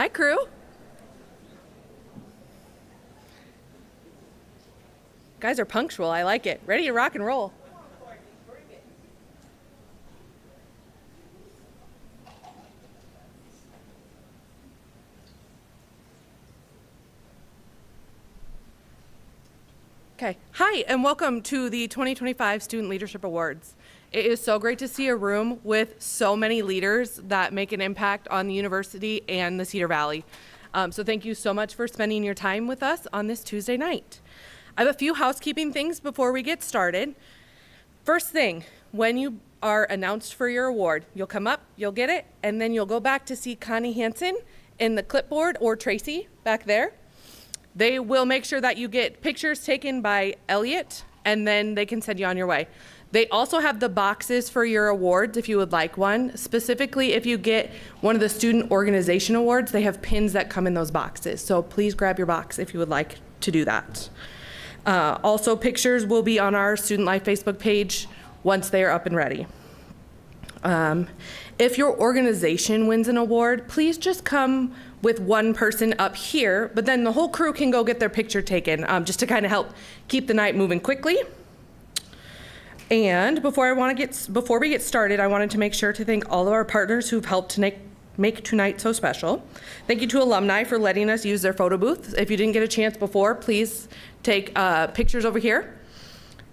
Hi, crew. Guys are punctual. I like it. Ready to rock and roll. Okay. Hi, and welcome to the 2025 Student Leadership Awards. It is so great to see a room with so many leaders that make an impact on the university and the Cedar Valley. So thank you so much for spending your time with us on this Tuesday night. I have a few housekeeping things before we get started. First thing, when you are announced for your award, you'll come up, you'll get it, and then you'll go back to see Connie Hansen in the clipboard, or Tracy back there. They will make sure that you get pictures taken by Elliot, and then they can send you on your way. They also have the boxes for your awards if you would like one. Specifically, if you get one of the student organization awards, they have pins that come in those boxes. So please grab your box if you would like to do that. Also, pictures will be on our Student Life Facebook page once they are up and ready. If your organization wins an award, please just come with one person up here, but then the whole crew can go get their picture taken, just to kind of help keep the night moving quickly. And before we get started, I wanted to make sure to thank all of our partners who've helped to make tonight so special. Thank you to alumni for letting us use their photo booth. If you didn't get a chance before, please take pictures over here.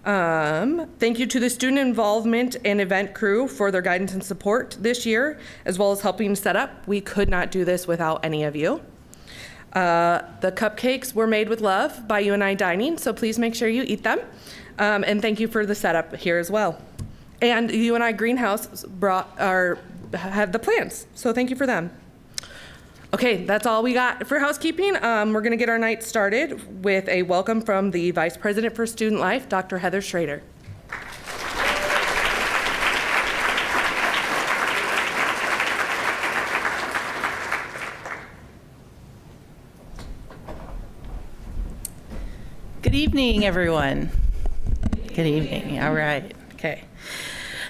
Thank you to the student involvement and event crew for their guidance and support this year, as well as helping set up. We could not do this without any of you. The cupcakes were made with love by UNI Dining, so please make sure you eat them. And thank you for the setup here as well. And UNI Greenhouse had the plants, so thank you for them. Okay, that's all we got for housekeeping. We're gonna get our night started with a welcome from the Vice President for Student Life, Dr. Heather Schrader. Good evening, everyone. Good evening, all right, okay.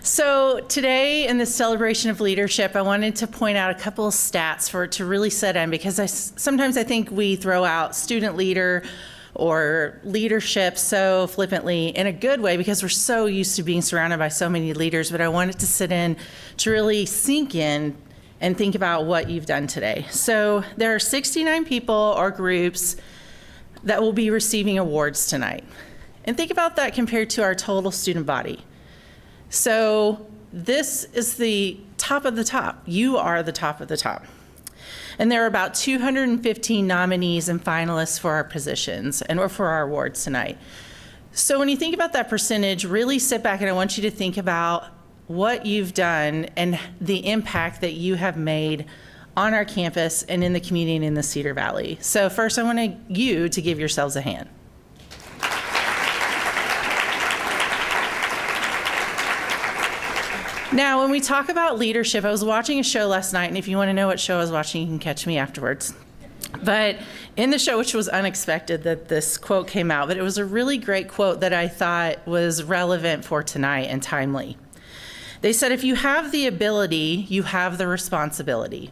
So today in this celebration of leadership, I wanted to point out a couple of stats to really set in, because sometimes I think we throw out student leader or leadership so flippantly in a good way because we're so used to being surrounded by so many leaders, but I wanted to sit in to really sink in and think about what you've done today. So there are 69 people or groups that will be receiving awards tonight. And think about that compared to our total student body. So this is the top of the top. You are the top of the top. And there are about 215 nominees and finalists for our positions or for our awards tonight. So when you think about that percentage, really sit back, and I want you to think about what you've done and the impact that you have made on our campus and in the community and in the Cedar Valley. So first I want you to give yourselves a hand. Now, when we talk about leadership, I was watching a show last night, and if you want to know what show I was watching, you can catch me afterwards. But in the show, which was unexpected that this quote came out, but it was a really great quote that I thought was relevant for tonight and timely. They said, if you have the ability, you have the responsibility.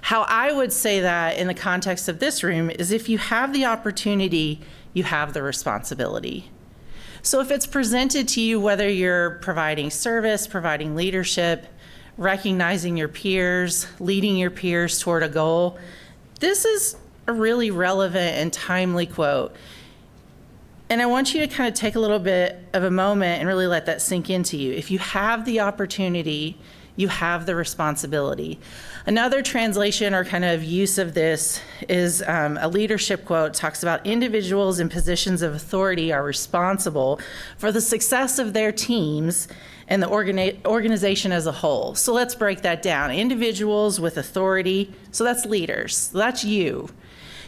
How I would say that in the context of this room is if you have the opportunity, you have the responsibility. So if it's presented to you, whether you're providing service, providing leadership, recognizing your peers, leading your peers toward a goal, this is a really relevant and timely quote. And I want you to kind of take a little bit of a moment and really let that sink into you. If you have the opportunity, you have the responsibility. Another translation or kind of use of this is a leadership quote. Talks about individuals in positions of authority are responsible for the success of their teams and the organization as a whole. So let's break that down. Individuals with authority, so that's leaders, so that's you.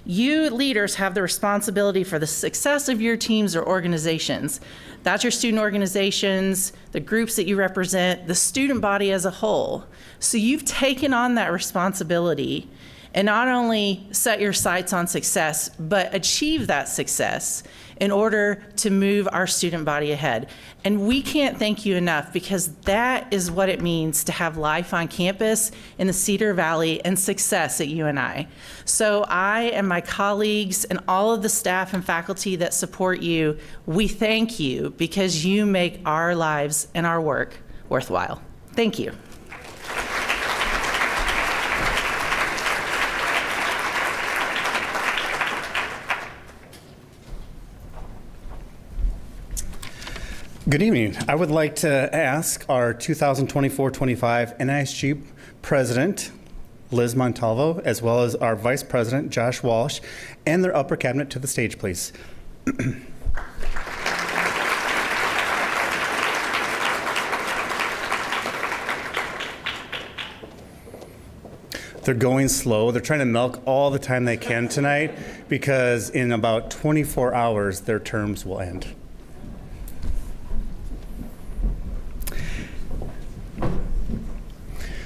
You leaders have the responsibility for the success of your teams or organizations. That's your student organizations, the groups that you represent, the student body as a whole. So you've taken on that responsibility and not only set your sights on success, but achieve that success in order to move our student body ahead. And we can't thank you enough, because that is what it means to have life on campus in the Cedar Valley and success at UNI. So I and my colleagues and all of the staff and faculty that support you, we thank you, because you make our lives and our work worthwhile. Thank you. Good evening. I would like to ask our 2024-25 NISG President, Liz Montalvo, as well as our Vice President, Josh Walsh, and their upper cabinet to the stage, please. They're going slow. They're trying to milk all the time they can tonight, because in about 24 hours, their terms will end.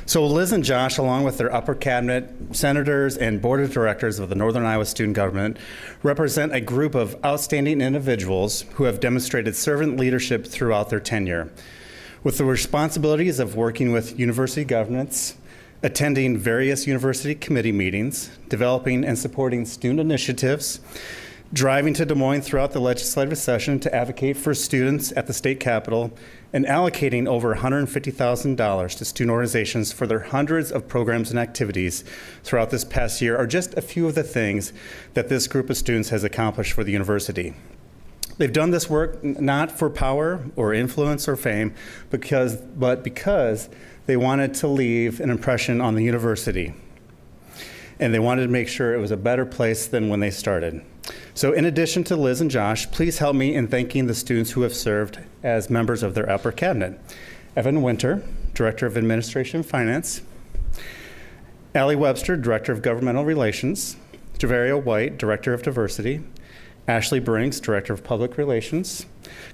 So Liz and Josh, along with their upper cabinet, senators, and board of directors of the Northern Iowa Student Government, represent a group of outstanding individuals who have demonstrated servant leadership throughout their tenure. With the responsibilities of working with university governments, attending various university committee meetings, developing and supporting student initiatives, driving to Des Moines throughout the legislative session to advocate for students at the state capitol, and allocating over $150,000 to student organizations for their hundreds of programs and activities throughout this past year are just a few of the things that this group of students has accomplished for the university. They've done this work not for power or influence or fame, but because they wanted to leave an impression on the university. And they wanted to make sure it was a better place than when they started. So in addition to Liz and Josh, please help me in thanking the students who have served as members of their upper cabinet. Evan Winter, Director of Administration and Finance. Allie Webster, Director of Governmental Relations. Javaria White, Director of Diversity. Ashley Brinks, Director of Public Relations.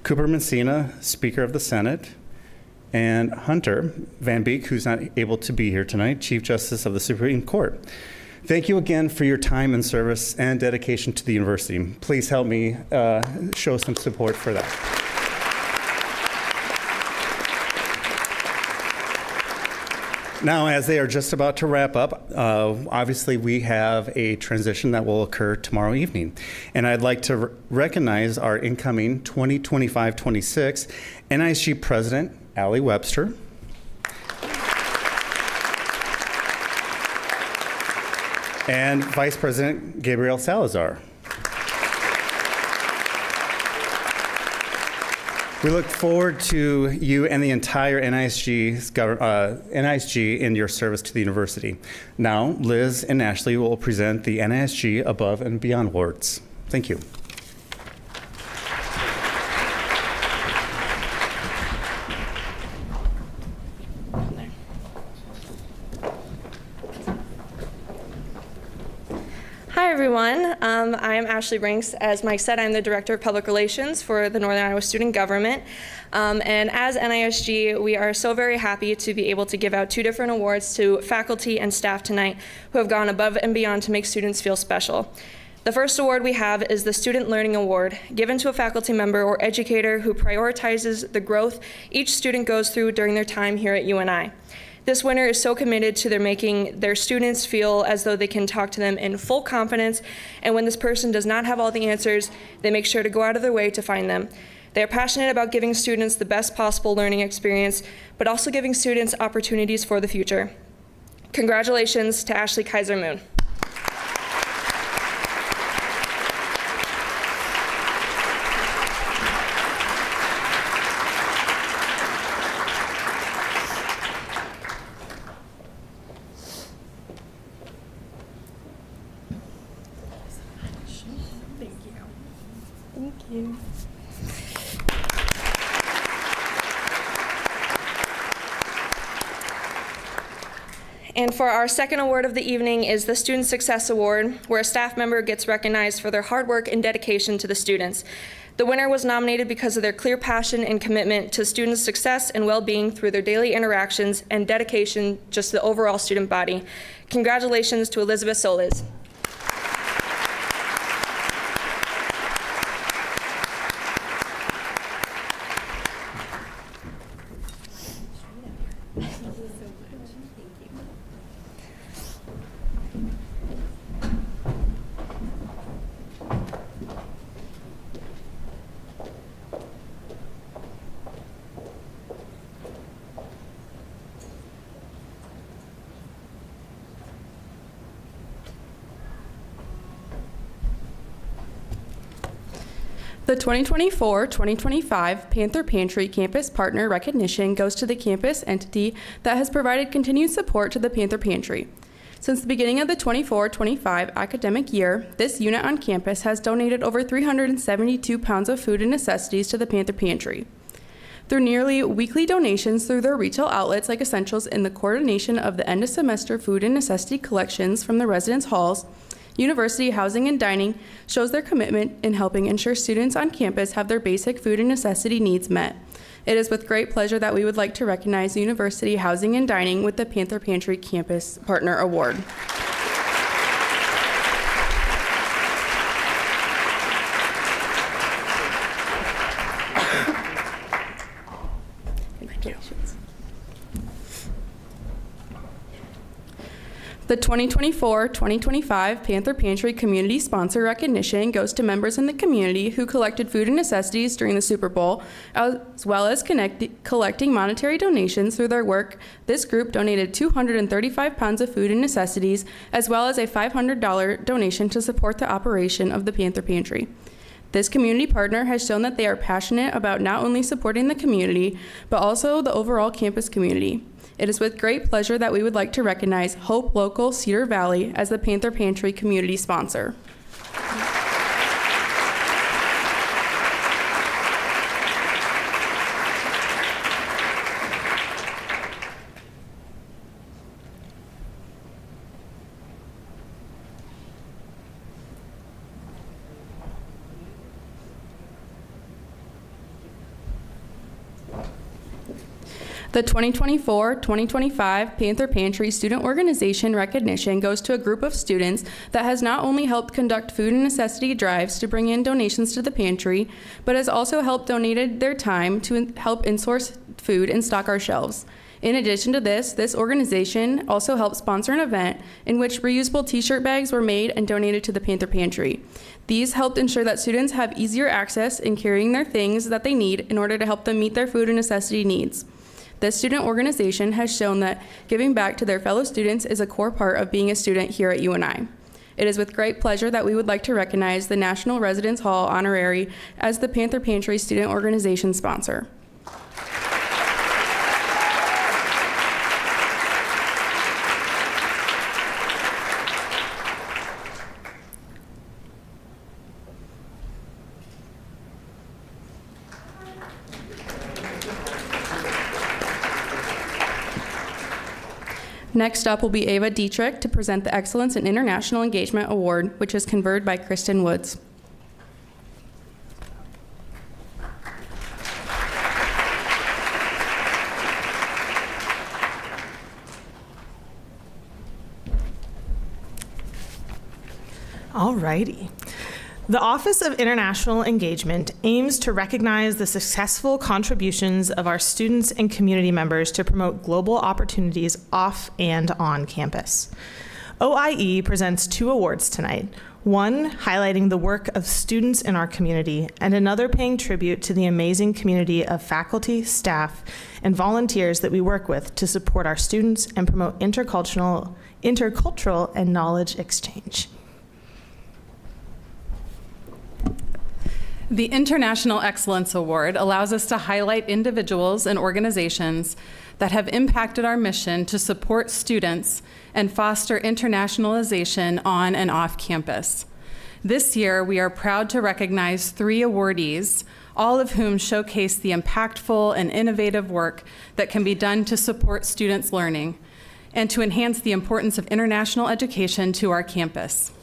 Cooper Messina, Speaker of the Senate. And Hunter Van Beek, who's not able to be here tonight, Chief Justice of the Supreme Court. Thank you again for your time and service and dedication to the university. Please help me show some support for that. Now, as they are just about to wrap up, obviously we have a transition that will occur tomorrow evening. And I'd like to recognize our incoming 2025-26 NISG President, Allie Webster. And Vice President Gabriel Salazar. We look forward to you and the entire NISG in your service to the university. Now, Liz and Ashley will present the NISG Above and Beyond Awards. Thank you. Hi, everyone. I am Ashley Brinks. As Mike said, I'm the Director of Public Relations for the Northern Iowa Student Government. And as NISG, we are so very happy to be able to give out two different awards to faculty and staff tonight who have gone above and beyond to make students feel special. The first award we have is the Student Learning Award, given to a faculty member or educator who prioritizes the growth each student goes through during their time here at UNI. This winner is so committed to making their students feel as though they can talk to them in full confidence, and when this person does not have all the answers, they make sure to go out of their way to find them. They are passionate about giving students the best possible learning experience, but also giving students opportunities for the future. Congratulations to Ashley Kaiser-Moon. Thank you. And for our second award of the evening is the Student Success Award, where a staff member gets recognized for their hard work and dedication to the students. The winner was nominated because of their clear passion and commitment to students' success and well-being through their daily interactions and dedication just to the overall student body. Congratulations to Elizabeth Solis. The 2024-2025 Panther Pantry Campus Partner Recognition goes to the campus entity that has provided continued support to the Panther Pantry. Since the beginning of the 24-25 academic year, this unit on campus has donated over 372 pounds of food and necessities to the Panther Pantry. Through nearly weekly donations through their retail outlets like Essentials and the coordination of the end-of-semester food and necessity collections from the residence halls, University Housing and Dining shows their commitment in helping ensure students on campus have their basic food and necessity needs met. It is with great pleasure that we would like to recognize University Housing and Dining with the Panther Pantry Campus Partner Award. The 2024-2025 Panther Pantry Community Sponsor Recognition goes to members in the community who collected food and necessities during the Super Bowl, as well as collecting monetary donations through their work. This group donated 235 pounds of food and necessities, as well as a $500 donation to support the operation of the Panther Pantry. This community partner has shown that they are passionate about not only supporting the community, but also the overall campus community. It is with great pleasure that we would like to recognize Hope Local Cedar Valley as the Panther Pantry community sponsor. The 2024-2025 Panther Pantry Student Organization Recognition goes to a group of students that has not only helped conduct food and necessity drives to bring in donations to the pantry, but has also helped donated their time to help in-source food and stock our shelves. In addition to this organization also helped sponsor an event in which reusable t-shirt bags were made and donated to the Panther Pantry. These helped ensure that students have easier access in carrying their things that they need in order to help them meet their food and necessity needs. This student organization has shown that giving back to their fellow students is a core part of being a student here at UNI. It is with great pleasure that we would like to recognize the National Residence Hall Honorary as the Panther Pantry Student Organization sponsor. Next up will be Ava Dietrich to present the Excellence in International Engagement Award, which is conferred by Kristen Woods. All righty. The Office of International Engagement aims to recognize the successful contributions of our students and community members to promote global opportunities off and on campus. OIE presents 2 awards tonight, one highlighting the work of students in our community, and another paying tribute to the amazing community of faculty, staff, and volunteers that we work with to support our students and promote intercultural and knowledge exchange. The International Excellence Award allows us to highlight individuals and organizations that have impacted our mission to support students and foster internationalization on and off campus. This year, we are proud to recognize 3 awardees, all of whom showcase the impactful and innovative work that can be done to support students' learning and to enhance the importance of international education to our campus.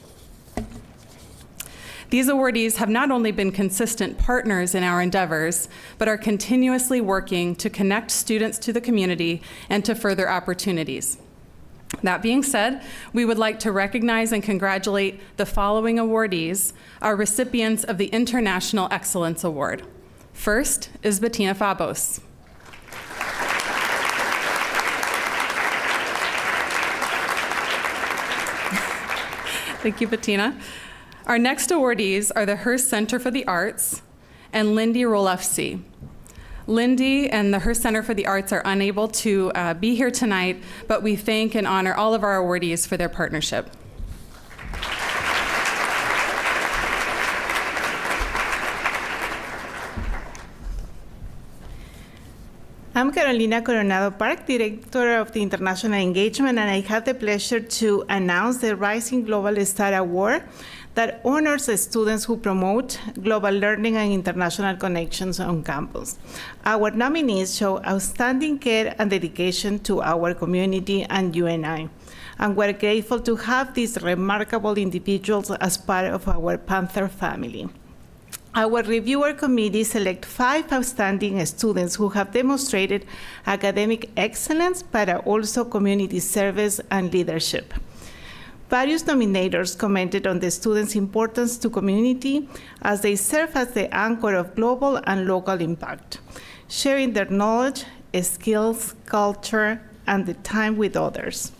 These awardees have not only been consistent partners in our endeavors, but are continuously working to connect students to the community and to further opportunities. That being said, we would like to recognize and congratulate the following awardees, our recipients of the International Excellence Award. First is Bettina Fabos. Thank you, Bettina. Our next awardees are the Hearst Center for the Arts and Lindy Rolefsey. Lindy and the Hearst Center for the Arts are unable to be here tonight, but we thank and honor all of our awardees for their partnership. I'm Carolina Coronado Park, Director of the International Engagement, and I have the pleasure to announce the Rising Global Star Award that honors the students who promote global learning and international connections on campus. Our nominees show outstanding care and dedication to our community and UNI, and we're grateful to have these remarkable individuals as part of our Panther family. Our reviewer committee select 5 outstanding students who have demonstrated academic excellence, but also community service and leadership. Various nominators commented on the students' importance to community as they serve as the anchor of global and local impact, sharing their knowledge, skills, culture, and the time with others.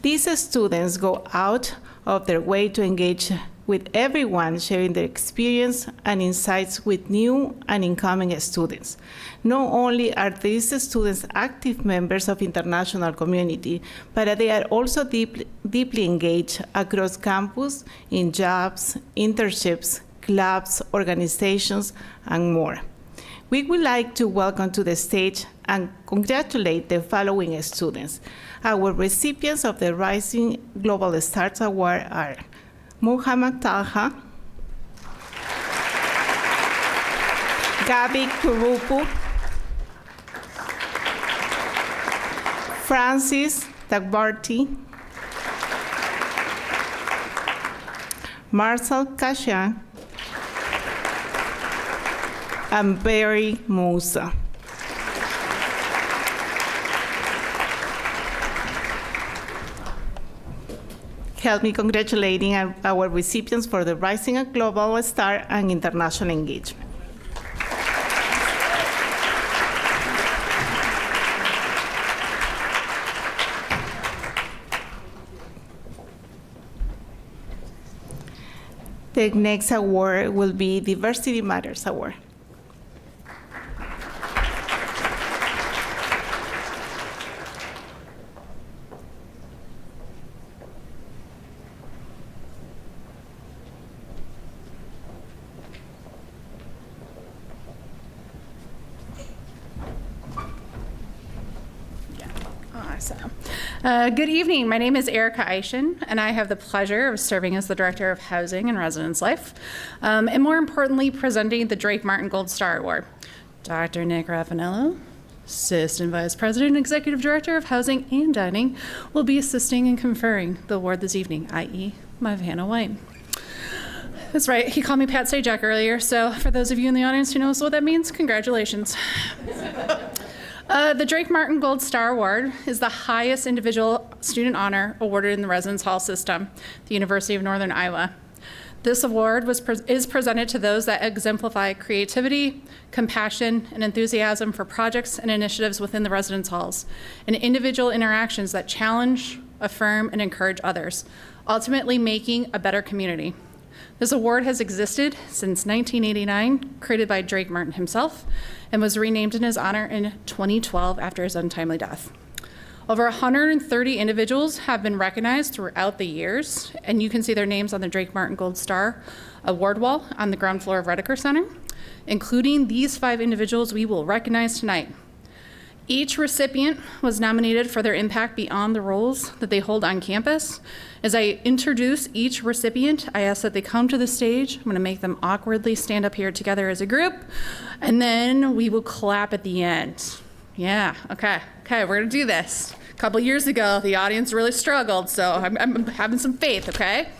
These students go out of their way to engage with everyone, sharing their experience and insights with new and incoming students. Not only are these students active members of international community, but they are also deeply engaged across campus in jobs, internships, clubs, organizations, and more. We would like to welcome to the stage and congratulate the following students. Our recipients of the Rising Global Stars Award are Muhammad Talha, Gabi Kurupu, Francis Dagbarty, Marcel Kashan, and Barry Musa. Help me congratulating our recipients for the Rising Global Star and International Engagement. The next award will be Diversity Matters Award. Good evening. My name is Erica Eischen, and I have the pleasure of serving as the Director of Housing and Residence Life, and more importantly, presenting the Drake Martin Gold Star Award. Dr. Nick Raffanello, Assistant Vice President and Executive Director of Housing and Dining, will be assisting in conferring the award this evening, i.e. my Vanna White. That's right, he called me Pat Sajak earlier, so for those of you in the audience who knows what that means, congratulations. The Drake Martin Gold Star Award is the highest individual student honor awarded in the residence hall system, the University of Northern Iowa. This award is presented to those that exemplify creativity, compassion, and enthusiasm for projects and initiatives within the residence halls, and individual interactions that challenge, affirm, and encourage others, ultimately making a better community. This award has existed since 1989, created by Drake Martin himself, and was renamed in his honor in 2012 after his untimely death. Over 130 individuals have been recognized throughout the years, and you can see their names on the Drake Martin Gold Star award wall on the ground floor of Redeker Center, including these 5 individuals we will recognize tonight. Each recipient was nominated for their impact beyond the roles that they hold on campus. As I introduce each recipient, I ask that they come to the stage. I'm going to make them awkwardly stand up here together as a group, and then we will clap at the end. Yeah, okay, we're going to do this. A couple years ago, the audience really struggled, so I'm having some faith, okay?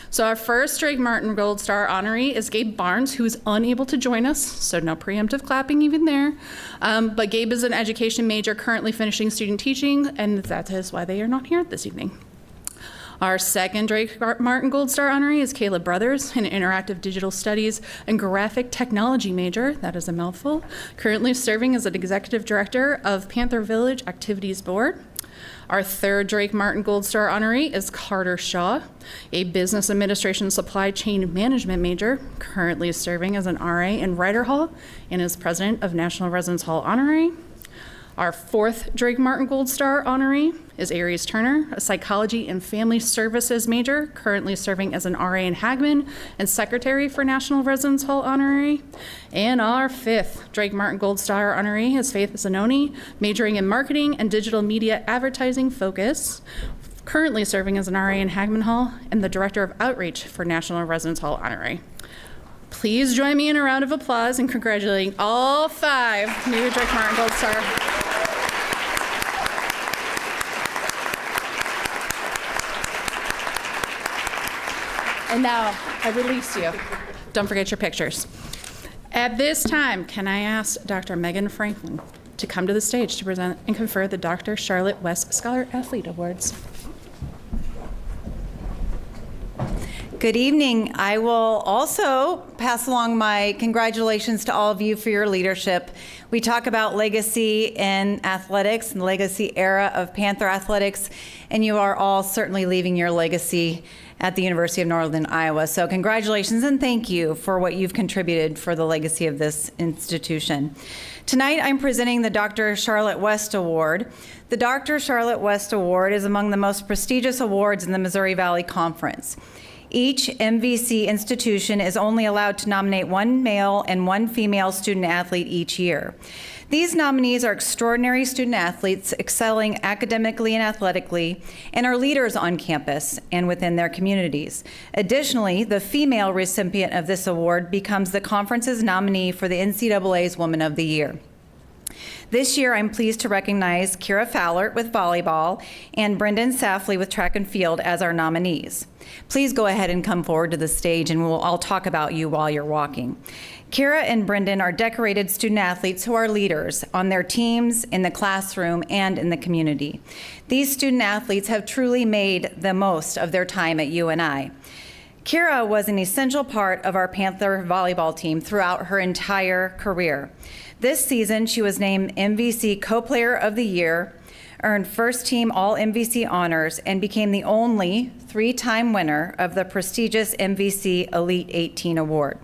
So our first Drake Martin Gold Star honoree is Gabe Barnes, who is unable to join us, so no preemptive clapping even there. But Gabe is an education major currently finishing student teaching, and that is why they are not here this evening. Our second Drake Martin Gold Star honoree is Caleb Brothers, an interactive digital studies and graphic technology major, that is a mouthful, currently serving as an executive director of Panther Village Activities Board. Our third Drake Martin Gold Star honoree is Carter Shaw, a business administration supply chain management major, currently serving as an RA in Ryder Hall and is president of National Residence Hall Honorary. Our fourth Drake Martin Gold Star honoree is Aries Turner, a psychology and family services major, currently serving as an RA in Hagman and secretary for National Residence Hall Honorary. And our fifth Drake Martin Gold Star honoree is Faith Zanoni, majoring in marketing and digital media advertising focus, currently serving as an RA in Hagman Hall and the director of outreach for National Residence Hall Honorary. Please join me in a round of applause in congratulating all 5 new Drake Martin Gold Star. And now I release you. Don't forget your pictures. At this time, can I ask Dr. Megan Franklin to come to the stage to present and confer the Dr. Charlotte West Scholar Athlete Awards. Good evening. I will also pass along my congratulations to all of you for your leadership. We talk about legacy in athletics and the legacy era of Panther athletics, and you are all certainly leaving your legacy at the University of Northern Iowa. So congratulations and thank you for what you've contributed for the legacy of this institution. Tonight I'm presenting the Dr. Charlotte West Award. The Dr. Charlotte West Award is among the most prestigious awards in the Missouri Valley Conference. Each MVC institution is only allowed to nominate 1 male and 1 female student athlete each year. These nominees are extraordinary student athletes excelling academically and athletically and are leaders on campus and within their communities. Additionally, the female recipient of this award becomes the conference's nominee for the NCAA's Woman of the Year. This year, I'm pleased to recognize Kira Fowler with volleyball and Brendan Safley with track and field as our nominees. Please go ahead and come forward to the stage and I'll talk about you while you're walking. Kira and Brendan are decorated student athletes who are leaders on their teams, in the classroom, and in the community. These student athletes have truly made the most of their time at UNI. Kira was an essential part of our Panther volleyball team throughout her entire career. This season, she was named MVC Co-Player of the Year, earned first team All-MVC honors, and became the only 3-time winner of the prestigious MVC Elite 18 Award.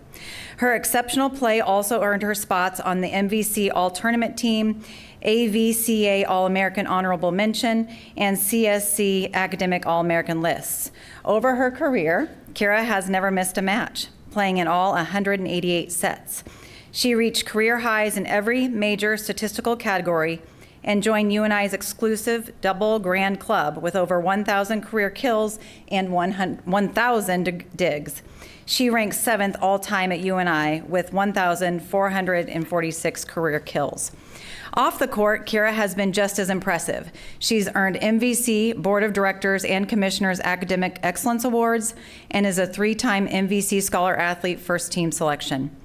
Her exceptional play also earned her spots on the MVC All-Tournament team, AVCA All-American Honorable Mention, and CSC Academic All-American lists. Over her career, Kira has never missed a match, playing in all 188 sets. She reached career highs in every major statistical category and joined UNI's exclusive double grand club with over 1,000 career kills and 1,000 digs. She ranks 7th all-time at UNI with 1,446 career kills. Off the court, Kira has been just as impressive. She's earned MVC, Board of Directors, and Commissioners Academic Excellence Awards, and is a 3-time MVC Scholar Athlete First Team Selection.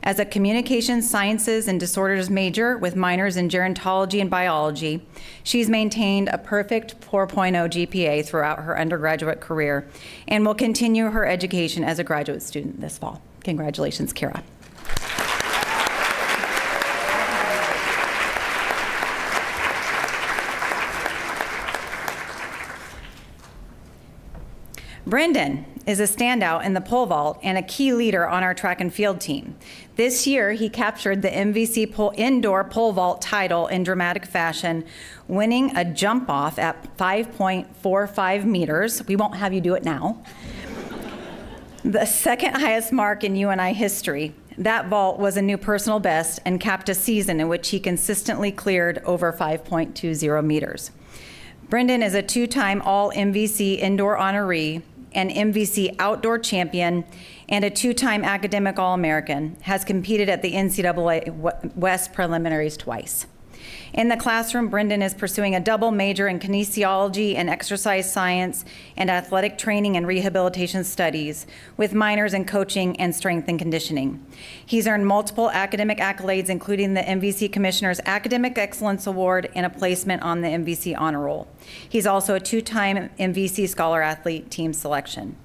As a communications sciences and disorders major with minors in gerontology and biology, she's maintained a perfect 4.0 GPA throughout her undergraduate career and will continue her education as a graduate student this fall. Congratulations, Kira. Brendan is a standout in the pole vault and a key leader on our track and field team. This year, he captured the MVC indoor pole vault title in dramatic fashion, winning a jump off at 5.45 meters. We won't have you do it now. The second highest mark in UNI history. That vault was a new personal best and capped a season in which he consistently cleared over 5.20 meters. Brendan is a 2-time All-MVC indoor honoree, an MVC outdoor champion, and a 2-time academic All-American, has competed at the NCAA West preliminaries twice. In the classroom, Brendan is pursuing a double major in kinesiology and exercise science and athletic training and rehabilitation studies, with minors in coaching and strength and conditioning. He's earned multiple academic accolades, including the MVC Commissioner's Academic Excellence Award and a placement on the MVC Honor Roll. He's also a two-time MVC Scholar Athlete Team Selection.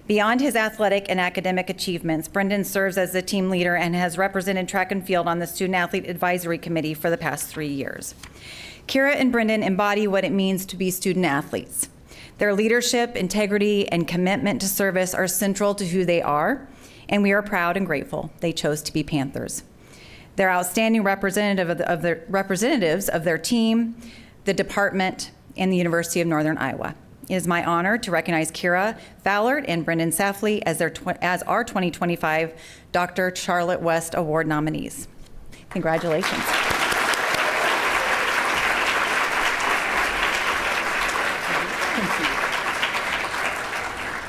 Beyond his athletic and academic achievements, Brendan serves as the team leader and has represented track and field on the Student Athlete Advisory Committee for the past 3 years. Kira and Brendan embody what it means to be student athletes. Their leadership, integrity, and commitment to service are central to who they are, and we are proud and grateful they chose to be Panthers. They're outstanding representatives of their team, the department, and the University of Northern Iowa. It is my honor to recognize Kira Fallard and Brendan Safley as our 2025 Dr. Charlotte West Award nominees. Congratulations.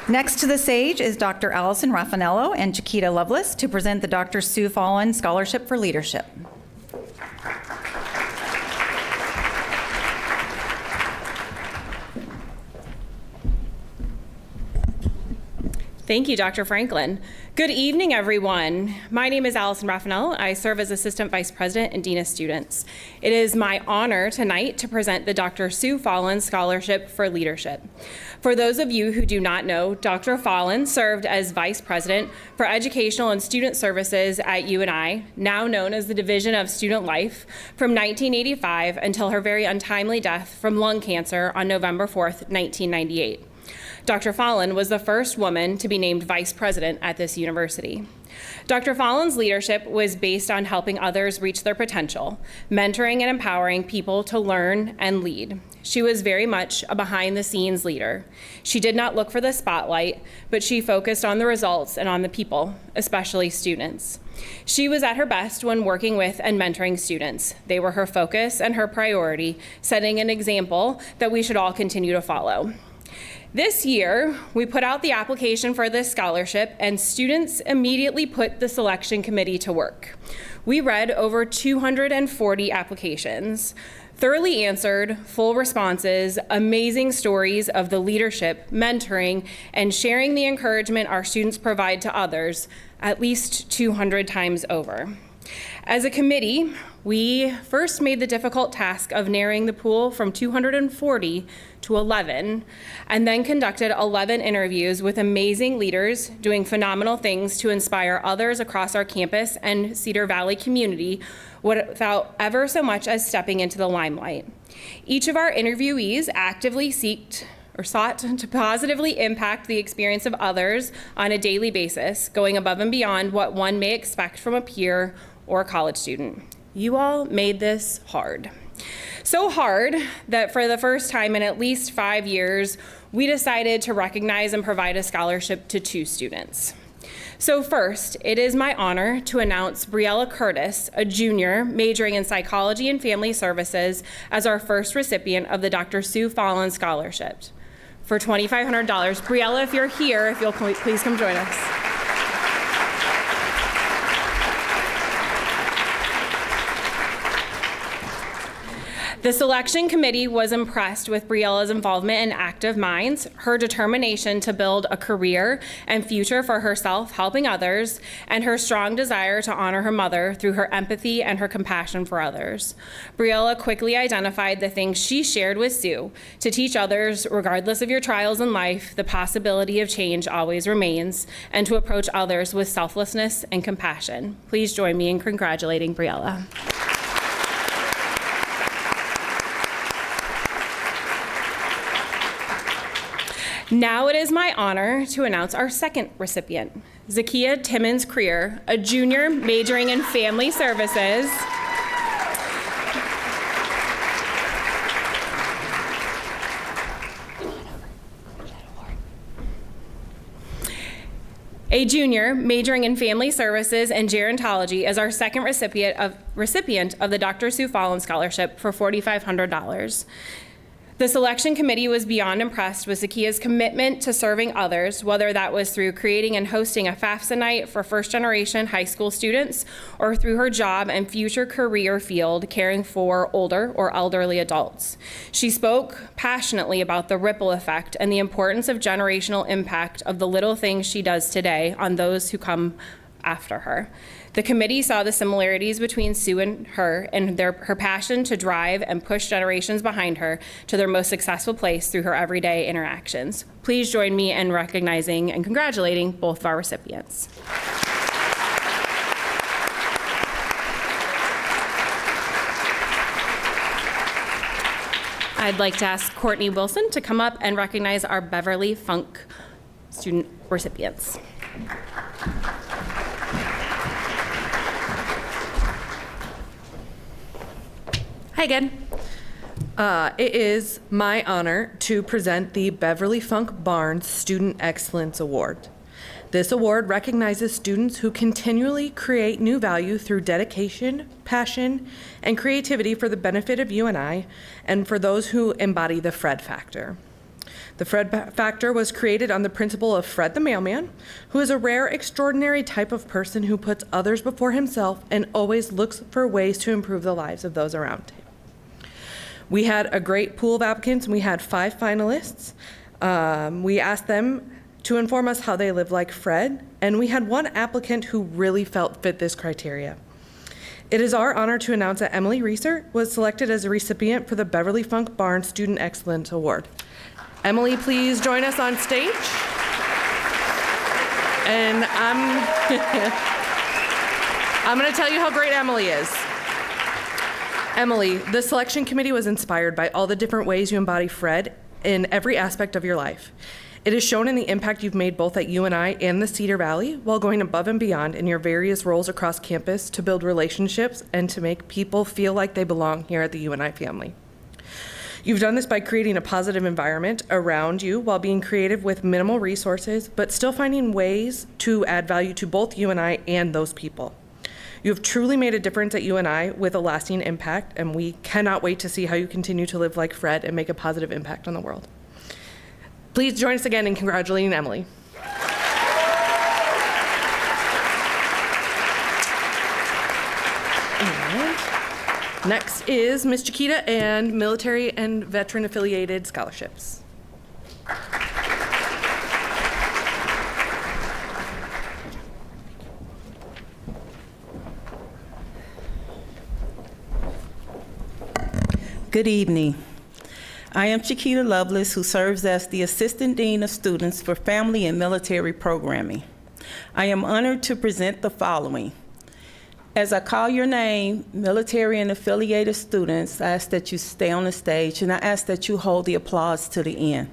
Next to the stage is Dr. Allison Raffanello and Chiquita Lovelace to present the Dr. Sue Fallon Scholarship for Leadership. Thank you, Dr. Franklin. Good evening, everyone. My name is Allison Raffanello. I serve as Assistant Vice President and Dean of Students. It is my honor tonight to present the Dr. Sue Fallon Scholarship for Leadership. For those of you who do not know, Dr. Fallon served as Vice President for Educational and Student Services at UNI, now known as the Division of Student Life, from 1985 until her very untimely death from lung cancer on November 4th, 1998. Dr. Fallon was the first woman to be named vice president at this university. Dr. Fallon's leadership was based on helping others reach their potential, mentoring and empowering people to learn and lead. She was very much a behind-the-scenes leader. She did not look for the spotlight, but she focused on the results and on the people, especially students. She was at her best when working with and mentoring students. They were her focus and her priority, setting an example that we should all continue to follow. This year, we put out the application for this scholarship, and students immediately put the selection committee to work. We read over 240 applications, thoroughly answered full responses, amazing stories of the leadership, mentoring, and sharing the encouragement our students provide to others at least 200 times over. As a committee, we first made the difficult task of narrowing the pool from 240 to 11, and then conducted 11 interviews with amazing leaders doing phenomenal things to inspire others across our campus and Cedar Valley community without ever so much as stepping into the limelight. Each of our interviewees actively sought to positively impact the experience of others on a daily basis, going above and beyond what one may expect from a peer or a college student. You all made this hard. So hard that for the first time in at least 5 years, we decided to recognize and provide a scholarship to 2 students. So first, it is my honor to announce Briella Curtis, a junior majoring in psychology and family services, as our first recipient of the Dr. Sue Fallon Scholarship for $2,500. Briella, if you're here, if you'll please come join us. The selection committee was impressed with Briella's involvement in Active Minds, her determination to build a career and future for herself, helping others, and her strong desire to honor her mother through her empathy and her compassion for others. Briella quickly identified the things she shared with Sue: to teach others, regardless of your trials in life, the possibility of change always remains, and to approach others with selflessness and compassion. Please join me in congratulating Briella. Now it is my honor to announce our second recipient, Zakia Timmons-Creer, a junior majoring in family services. A junior majoring in family services and gerontology as our second recipient of the Dr. Sue Fallon Scholarship for $4,500. The selection committee was beyond impressed with Zakia's commitment to serving others, whether that was through creating and hosting a FAFSA night for first-generation high school students or through her job and future career field caring for older or elderly adults. She spoke passionately about the ripple effect and the importance of generational impact of the little things she does today on those who come after her. The committee saw the similarities between Sue and her her passion to drive and push generations behind her to their most successful place through her everyday interactions. Please join me in recognizing and congratulating both of our recipients. I'd like to ask Courtney Wilson to come up and recognize our Beverly Funk student recipients. Hi again. It is my honor to present the Beverly Funk Barnes Student Excellence Award. This award recognizes students who continually create new value through dedication, passion, and creativity for the benefit of UNI and for those who embody the Fred factor. The Fred factor was created on the principle of Fred the Mailman, who is a rare, extraordinary type of person who puts others before himself and always looks for ways to improve the lives of those around him. We had a great pool of applicants, and we had 5 finalists. We asked them to inform us how they live like Fred, and we had 1 applicant who really fit this criteria. It is our honor to announce that Emily Reeser was selected as a recipient for the Beverly Funk Barnes Student Excellence Award. Emily, please join us on stage. And I'm going to tell you how great Emily is. Emily, the selection committee was inspired by all the different ways you embody Fred in every aspect of your life. It is shown in the impact you've made both at UNI and the Cedar Valley while going above and beyond in your various roles across campus to build relationships and to make people feel like they belong here at the UNI family. You've done this by creating a positive environment around you while being creative with minimal resources, but still finding ways to add value to both UNI and those people. You have truly made a difference at UNI with a lasting impact, and we cannot wait to see how you continue to live like Fred and make a positive impact on the world. Please join us again in congratulating Emily. And next is Ms. Chiquita and military and veteran affiliated scholarships. Good evening. I am Chiquita Lovelace, who serves as the Assistant Dean of Students for Family and Military Programming. I am honored to present the following. As I call your name, military and affiliated students, I ask that you stay on the stage, and I ask that you hold the applause to the end.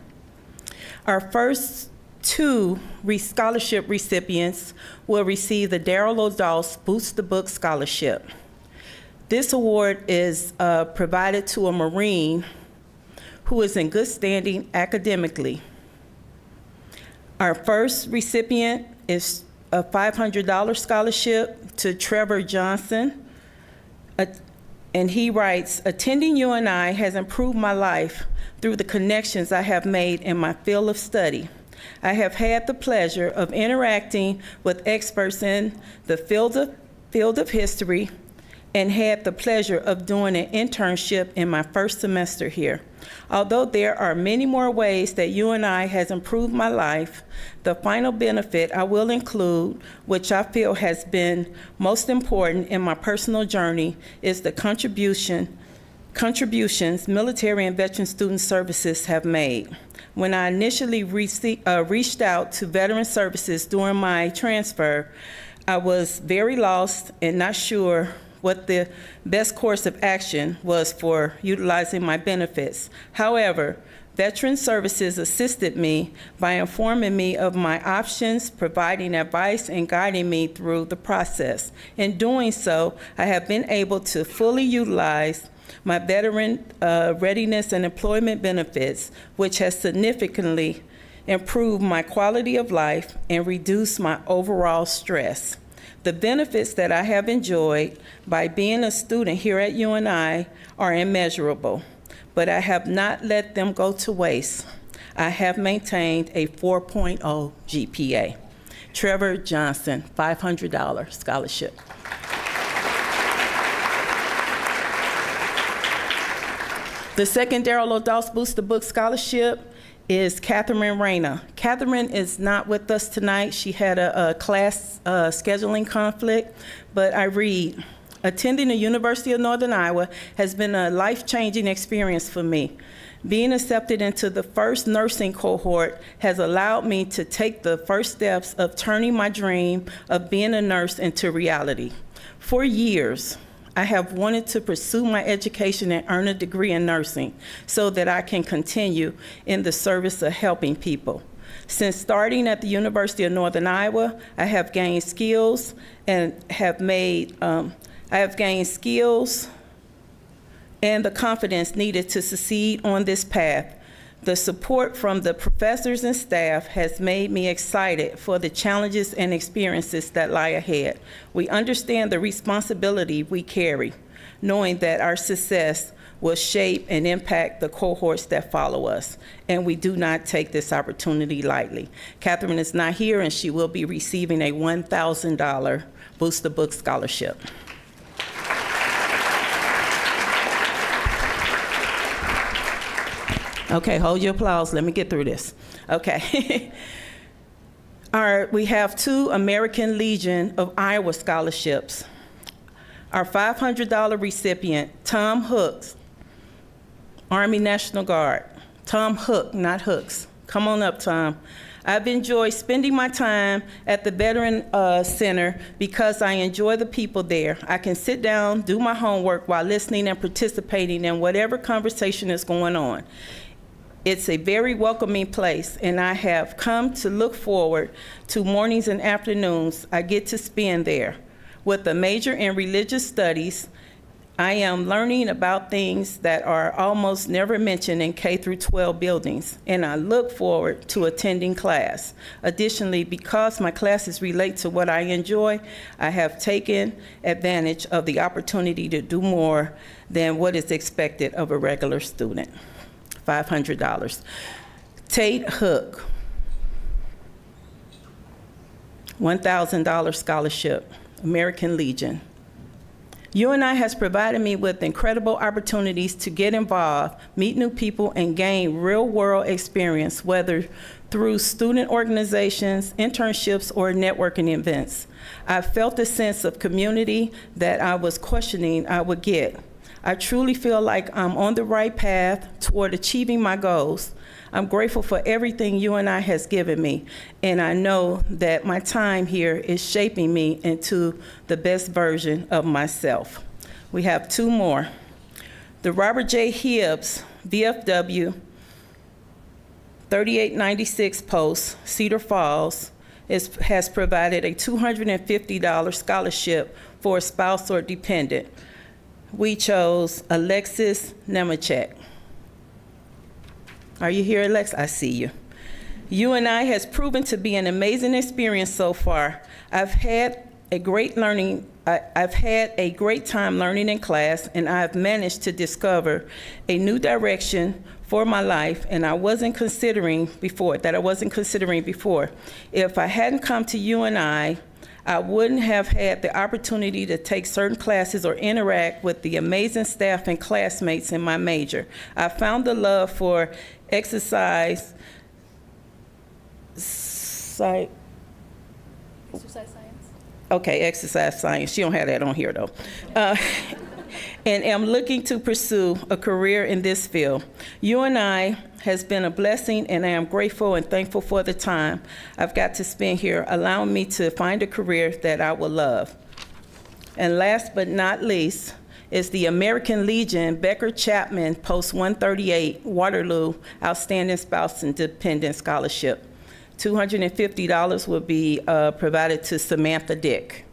Our first 2 scholarship recipients will receive the Darrell O'Dowse Boost the Book Scholarship. This award is provided to a Marine who is in good standing academically. Our first recipient is a $500 scholarship to Trevor Johnson. And he writes, attending UNI has improved my life through the connections I have made in my field of study. I have had the pleasure of interacting with experts in the field of history, and had the pleasure of doing an internship in my first semester here. Although there are many more ways that UNI has improved my life, the final benefit I will include, which I feel has been most important in my personal journey, is the contributions military and veteran student services have made. When I initially reached out to veteran services during my transfer, I was very lost and not sure what the best course of action was for utilizing my benefits. However, Veteran Services assisted me by informing me of my options, providing advice, and guiding me through the process. In doing so, I have been able to fully utilize my veteran readiness and employment benefits, which has significantly improved my quality of life and reduced my overall stress. The benefits that I have enjoyed by being a student here at UNI are immeasurable. but I have not let them go to waste. I have maintained a 4.0 GPA. Trevor Johnson, $500 scholarship. The second Darrell O'Dowd Booster Book Scholarship is Catherine Reyna. Catherine is not with us tonight. She had a class scheduling conflict, but I read, attending the University of Northern Iowa has been a life-changing experience for me. Being accepted into the first nursing cohort has allowed me to take the first steps of turning my dream of being a nurse into reality. For years, I have wanted to pursue my education and earn a degree in nursing so that I can continue in the service of helping people. Since starting at the University of Northern Iowa, I have gained skills and and the confidence needed to succeed on this path. The support from the professors and staff has made me excited for the challenges and experiences that lie ahead. We understand the responsibility we carry, knowing that our success will shape and impact the cohorts that follow us, and we do not take this opportunity lightly. Catherine is not here, and she will be receiving a $1,000 Booster Book Scholarship. Okay, hold your applause. Let me get through this. Okay. We have 2 American Legion of Iowa scholarships. Our $500 recipient, Tom Hooks, Army National Guard. Tom Hook, not Hooks. Come on up, Tom. I've enjoyed spending my time at the Veteran Center because I enjoy the people there. I can sit down, do my homework while listening and participating in whatever conversation is going on. It's a very welcoming place, and I have come to look forward to mornings and afternoons I get to spend there. With a major in religious studies, I am learning about things that are almost never mentioned in K through 12 buildings, and I look forward to attending class. Additionally, because my classes relate to what I enjoy, I have taken advantage of the opportunity to do more than what is expected of a regular student. $500. Tate Hook, $1,000 scholarship, American Legion. UNI has provided me with incredible opportunities to get involved, meet new people, and gain real-world experience, whether through student organizations, internships, or networking events. I felt a sense of community that I was questioning I would get. I truly feel like I'm on the right path toward achieving my goals. I'm grateful for everything UNI has given me, and I know that my time here is shaping me into the best version of myself. We have 2 more. The Robert J. Hibbs, VFW, 3896 Post, Cedar Falls, has provided a $250 scholarship for a spouse or dependent. We chose Alexis Nemechek. Are you here, Alex? I see you. UNI has proven to be an amazing experience so far. I've had a great time learning in class, and I've managed to discover a new direction for my life and I wasn't considering before. If I hadn't come to UNI, I wouldn't have had the opportunity to take certain classes or interact with the amazing staff and classmates in my major. I found the love for exercise science. Okay, exercise science. She don't have that on here though. And am looking to pursue a career in this field. UNI has been a blessing, and I am grateful and thankful for the time I've got to spend here, allowing me to find a career that I will love. And last but not least is the American Legion Becker Chapman Post 138 Waterloo Outstanding Spouse and Dependent Scholarship. $250 will be provided to Samantha Dick.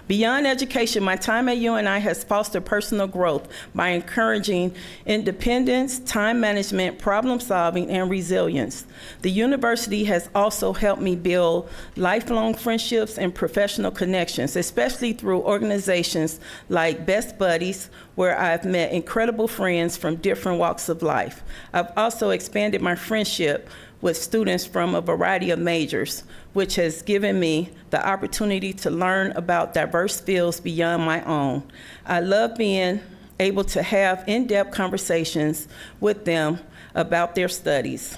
Beyond education, my time at UNI has fostered personal growth by encouraging independence, time management, problem solving, and resilience. The university has also helped me build lifelong friendships and professional connections, especially through organizations like Best Buddies, where I've met incredible friends from different walks of life. I've also expanded my friendship with students from a variety of majors, which has given me the opportunity to learn about diverse fields beyond my own. I love being able to have in-depth conversations with them about their studies,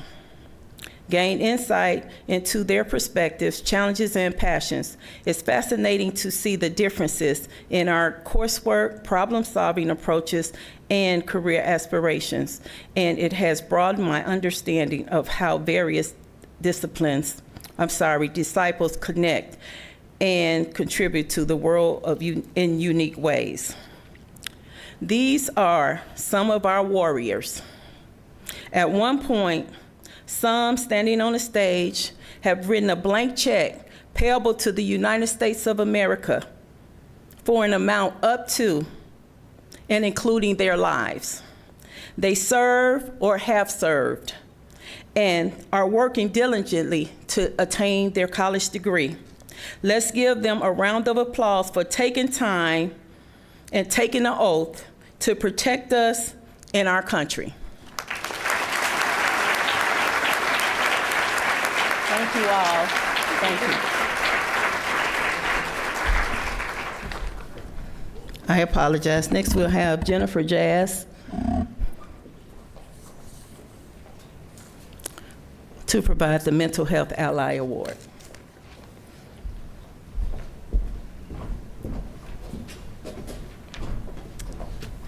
gain insight into their perspectives, challenges, and passions. It's fascinating to see the differences in our coursework, problem-solving approaches, and career aspirations. And it has broadened my understanding of how various disciplines connect and contribute to the world in unique ways. These are some of our warriors. At one point, some standing on a stage have written a blank check payable to the United States of America for an amount up to and including their lives. They serve or have served and are working diligently to attain their college degree. Let's give them a round of applause for taking time and taking an oath to protect us and our country. Thank you all. Thank you. I apologize. Next, we'll have Jennifer Jazz to provide the Mental Health Ally Award.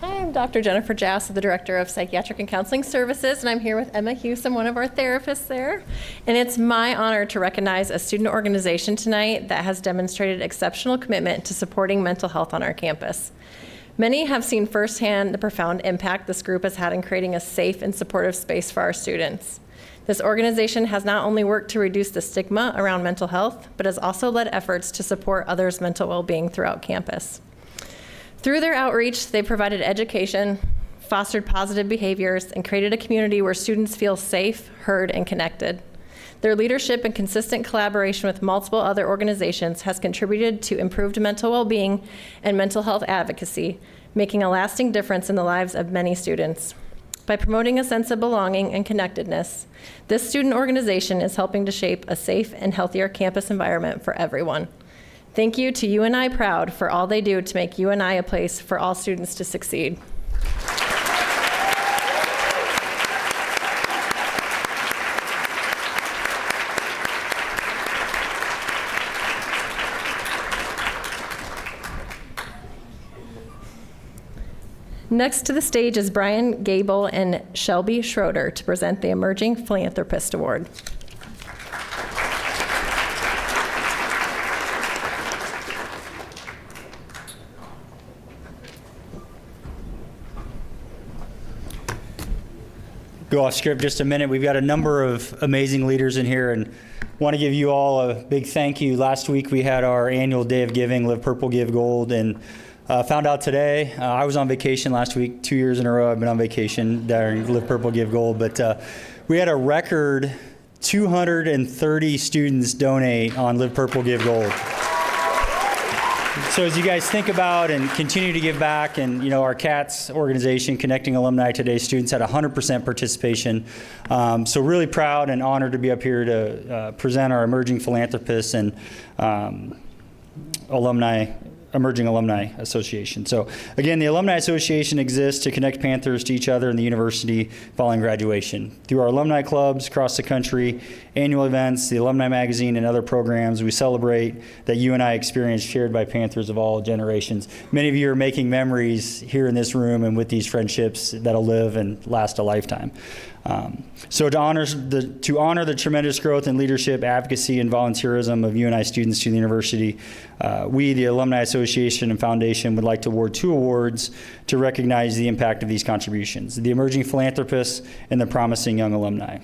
Hi, I'm Dr. Jennifer Jass, the Director of Psychiatric and Counseling Services, and I'm here with Emma Hewson, one of our therapists there. And it's my honor to recognize a student organization tonight that has demonstrated exceptional commitment to supporting mental health on our campus. Many have seen firsthand the profound impact this group has had in creating a safe and supportive space for our students. This organization has not only worked to reduce the stigma around mental health, but has also led efforts to support others' mental well-being throughout campus. Through their outreach, they provided education, fostered positive behaviors, and created a community where students feel safe, heard, and connected. Their leadership and consistent collaboration with multiple other organizations has contributed to improved mental well-being and mental health advocacy, making a lasting difference in the lives of many students. By promoting a sense of belonging and connectedness, this student organization is helping to shape a safe and healthier campus environment for everyone. Thank you to UNI Proud for all they do to make UNI a place for all students to succeed. Next to the stage is Brian Gable and Shelby Schroeder to present the Emerging Philanthropist Award. Go off script just a minute. We've got a number of amazing leaders in here and want to give you all a big thank you. Last week we had our annual Day of Giving, Live Purple, Give Gold, and found out today, I was on vacation last week, 2 years in a row I've been on vacation during Live Purple, Give Gold, but we had a record 230 students donate on Live Purple, Give Gold. So as you guys think about and continue to give back, and our CATS organization, Connecting Alumni Today's Students, had 100% participation. So really proud and honored to be up here to present our Emerging Philanthropists and Emerging Alumni Association. So again, the Alumni Association exists to connect Panthers to each other in the university following graduation. Through our alumni clubs across the country, annual events, the alumni magazine, and other programs, we celebrate that UNI experience shared by Panthers of all generations. Many of you are making memories here in this room and with these friendships that'll live and last a lifetime. So to honor the tremendous growth in leadership, advocacy, and volunteerism of UNI students to the university, we, the Alumni Association and Foundation, would like to award 2 awards to recognize the impact of these contributions: the Emerging Philanthropists and the Promising Young Alumni.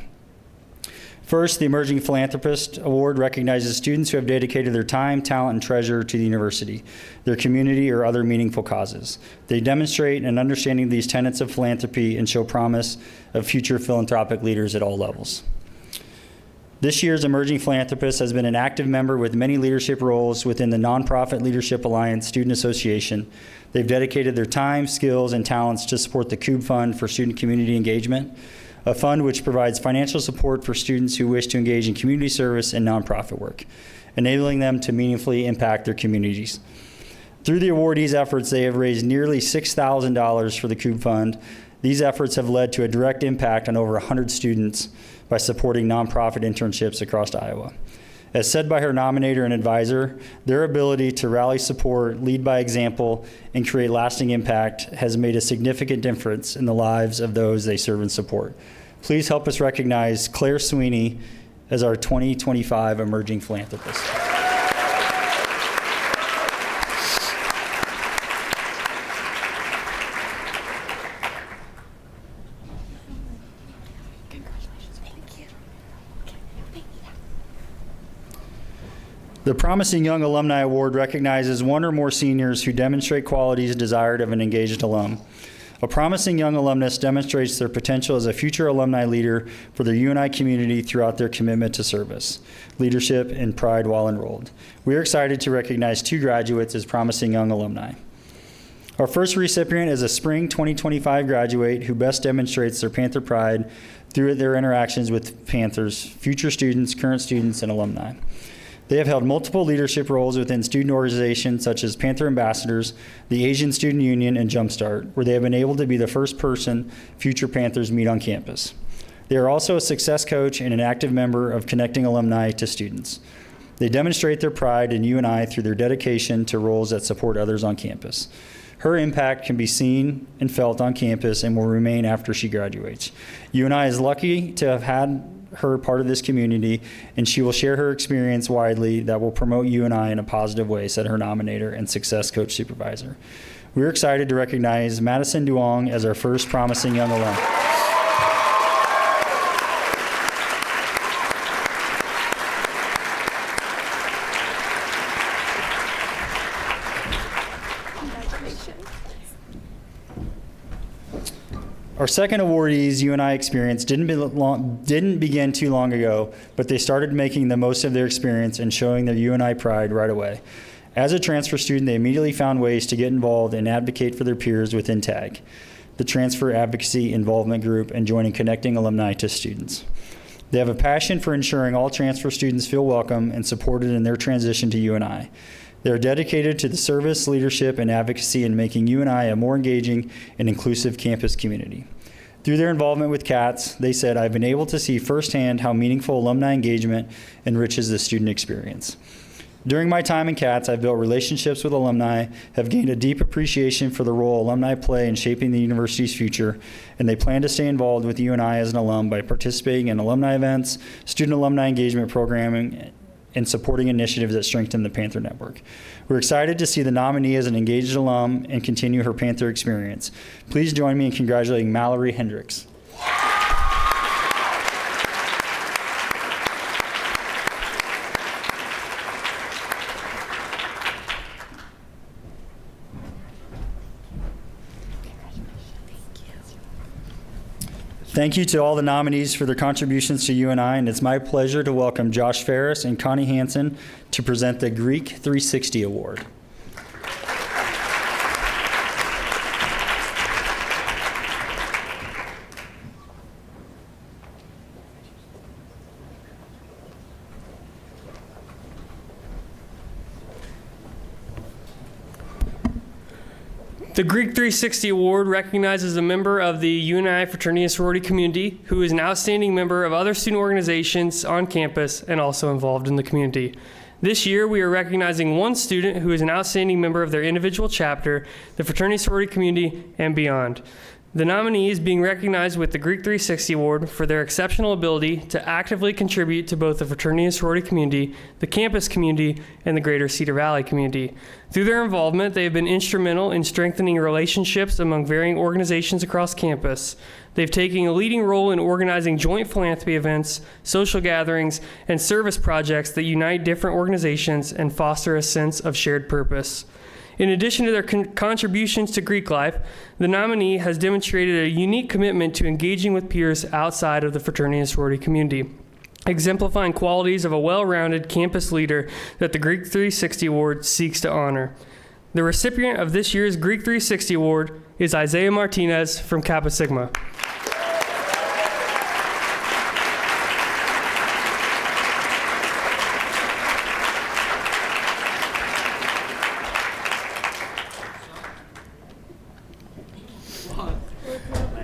First, the Emerging Philanthropist Award recognizes students who have dedicated their time, talent, and treasure to the university, their community, or other meaningful causes. They demonstrate an understanding of these tenets of philanthropy and show promise of future philanthropic leaders at all levels. This year's Emerging Philanthropist has been an active member with many leadership roles within the Nonprofit Leadership Alliance Student Association. They've dedicated their time, skills, and talents to support the CUBE Fund for Student Community Engagement, a fund which provides financial support for students who wish to engage in community service and nonprofit work, enabling them to meaningfully impact their communities. Through the awardees' efforts, they have raised nearly $6,000 for the CUBE Fund. These efforts have led to a direct impact on over 100 students by supporting nonprofit internships across Iowa. As said by her nominator and advisor, their ability to rally support, lead by example, and create lasting impact has made a significant difference in the lives of those they serve and support. Please help us recognize Claire Sweeney as our 2025 Emerging Philanthropist. The Promising Young Alumni Award recognizes one or more seniors who demonstrate qualities desired of an engaged alum. A promising young alumnus demonstrates their potential as a future alumni leader for their UNI community throughout their commitment to service, leadership, and pride while enrolled. We are excited to recognize 2 graduates as promising young alumni. Our first recipient is a spring 2025 graduate who best demonstrates their Panther pride through their interactions with Panthers, future students, current students, and alumni. They have held multiple leadership roles within student organizations such as Panther Ambassadors, the Asian Student Union, and Jumpstart, where they have been able to be the first person future Panthers meet on campus. They are also a success coach and an active member of connecting alumni to students. They demonstrate their pride in UNI through their dedication to roles that support others on campus. Her impact can be seen and felt on campus and will remain after she graduates. UNI is lucky to have had her part of this community, and she will share her experience widely that will promote UNI in a positive way, said her nominator and success coach supervisor. We're excited to recognize Madison Duong as our first promising young alum. Our second awardees UNI experience didn't begin too long ago, but they started making the most of their experience and showing their UNI pride right away. As a transfer student, they immediately found ways to get involved and advocate for their peers within TAG, the Transfer Advocacy Involvement Group, and joining Connecting Alumni to Students. They have a passion for ensuring all transfer students feel welcome and supported in their transition to UNI. They are dedicated to the service, leadership, and advocacy in making UNI a more engaging and inclusive campus community. Through their involvement with CATS, they said, I've been able to see firsthand how meaningful alumni engagement enriches the student experience. During my time in CATS, I've built relationships with alumni, have gained a deep appreciation for the role alumni play in shaping the university's future, and they plan to stay involved with UNI as an alum by participating in alumni events, student alumni engagement programming, and supporting initiatives that strengthen the Panther Network. We're excited to see the nominee as an engaged alum and continue her Panther experience. Please join me in congratulating Mallory Hendricks. Thank you to all the nominees for their contributions to UNI, and it's my pleasure to welcome Josh Ferris and Connie Hansen to present the Greek 360 Award. The Greek 360 Award recognizes a member of the UNI fraternity and sorority community who is an outstanding member of other student organizations on campus and also involved in the community. This year, we are recognizing one student who is an outstanding member of their individual chapter, the fraternity sorority community, and beyond. The nominee is being recognized with the Greek 360 Award for their exceptional ability to actively contribute to both the fraternity and sorority community, the campus community, and the greater Cedar Valley community. Through their involvement, they have been instrumental in strengthening relationships among varying organizations across campus. They've taken a leading role in organizing joint philanthropy events, social gatherings, and service projects that unite different organizations and foster a sense of shared purpose. In addition to their contributions to Greek life, the nominee has demonstrated a unique commitment to engaging with peers outside of the fraternity and sorority community, exemplifying qualities of a well-rounded campus leader that the Greek 360 Award seeks to honor. The recipient of this year's Greek 360 Award is Isaiah Martinez from Kappa Sigma.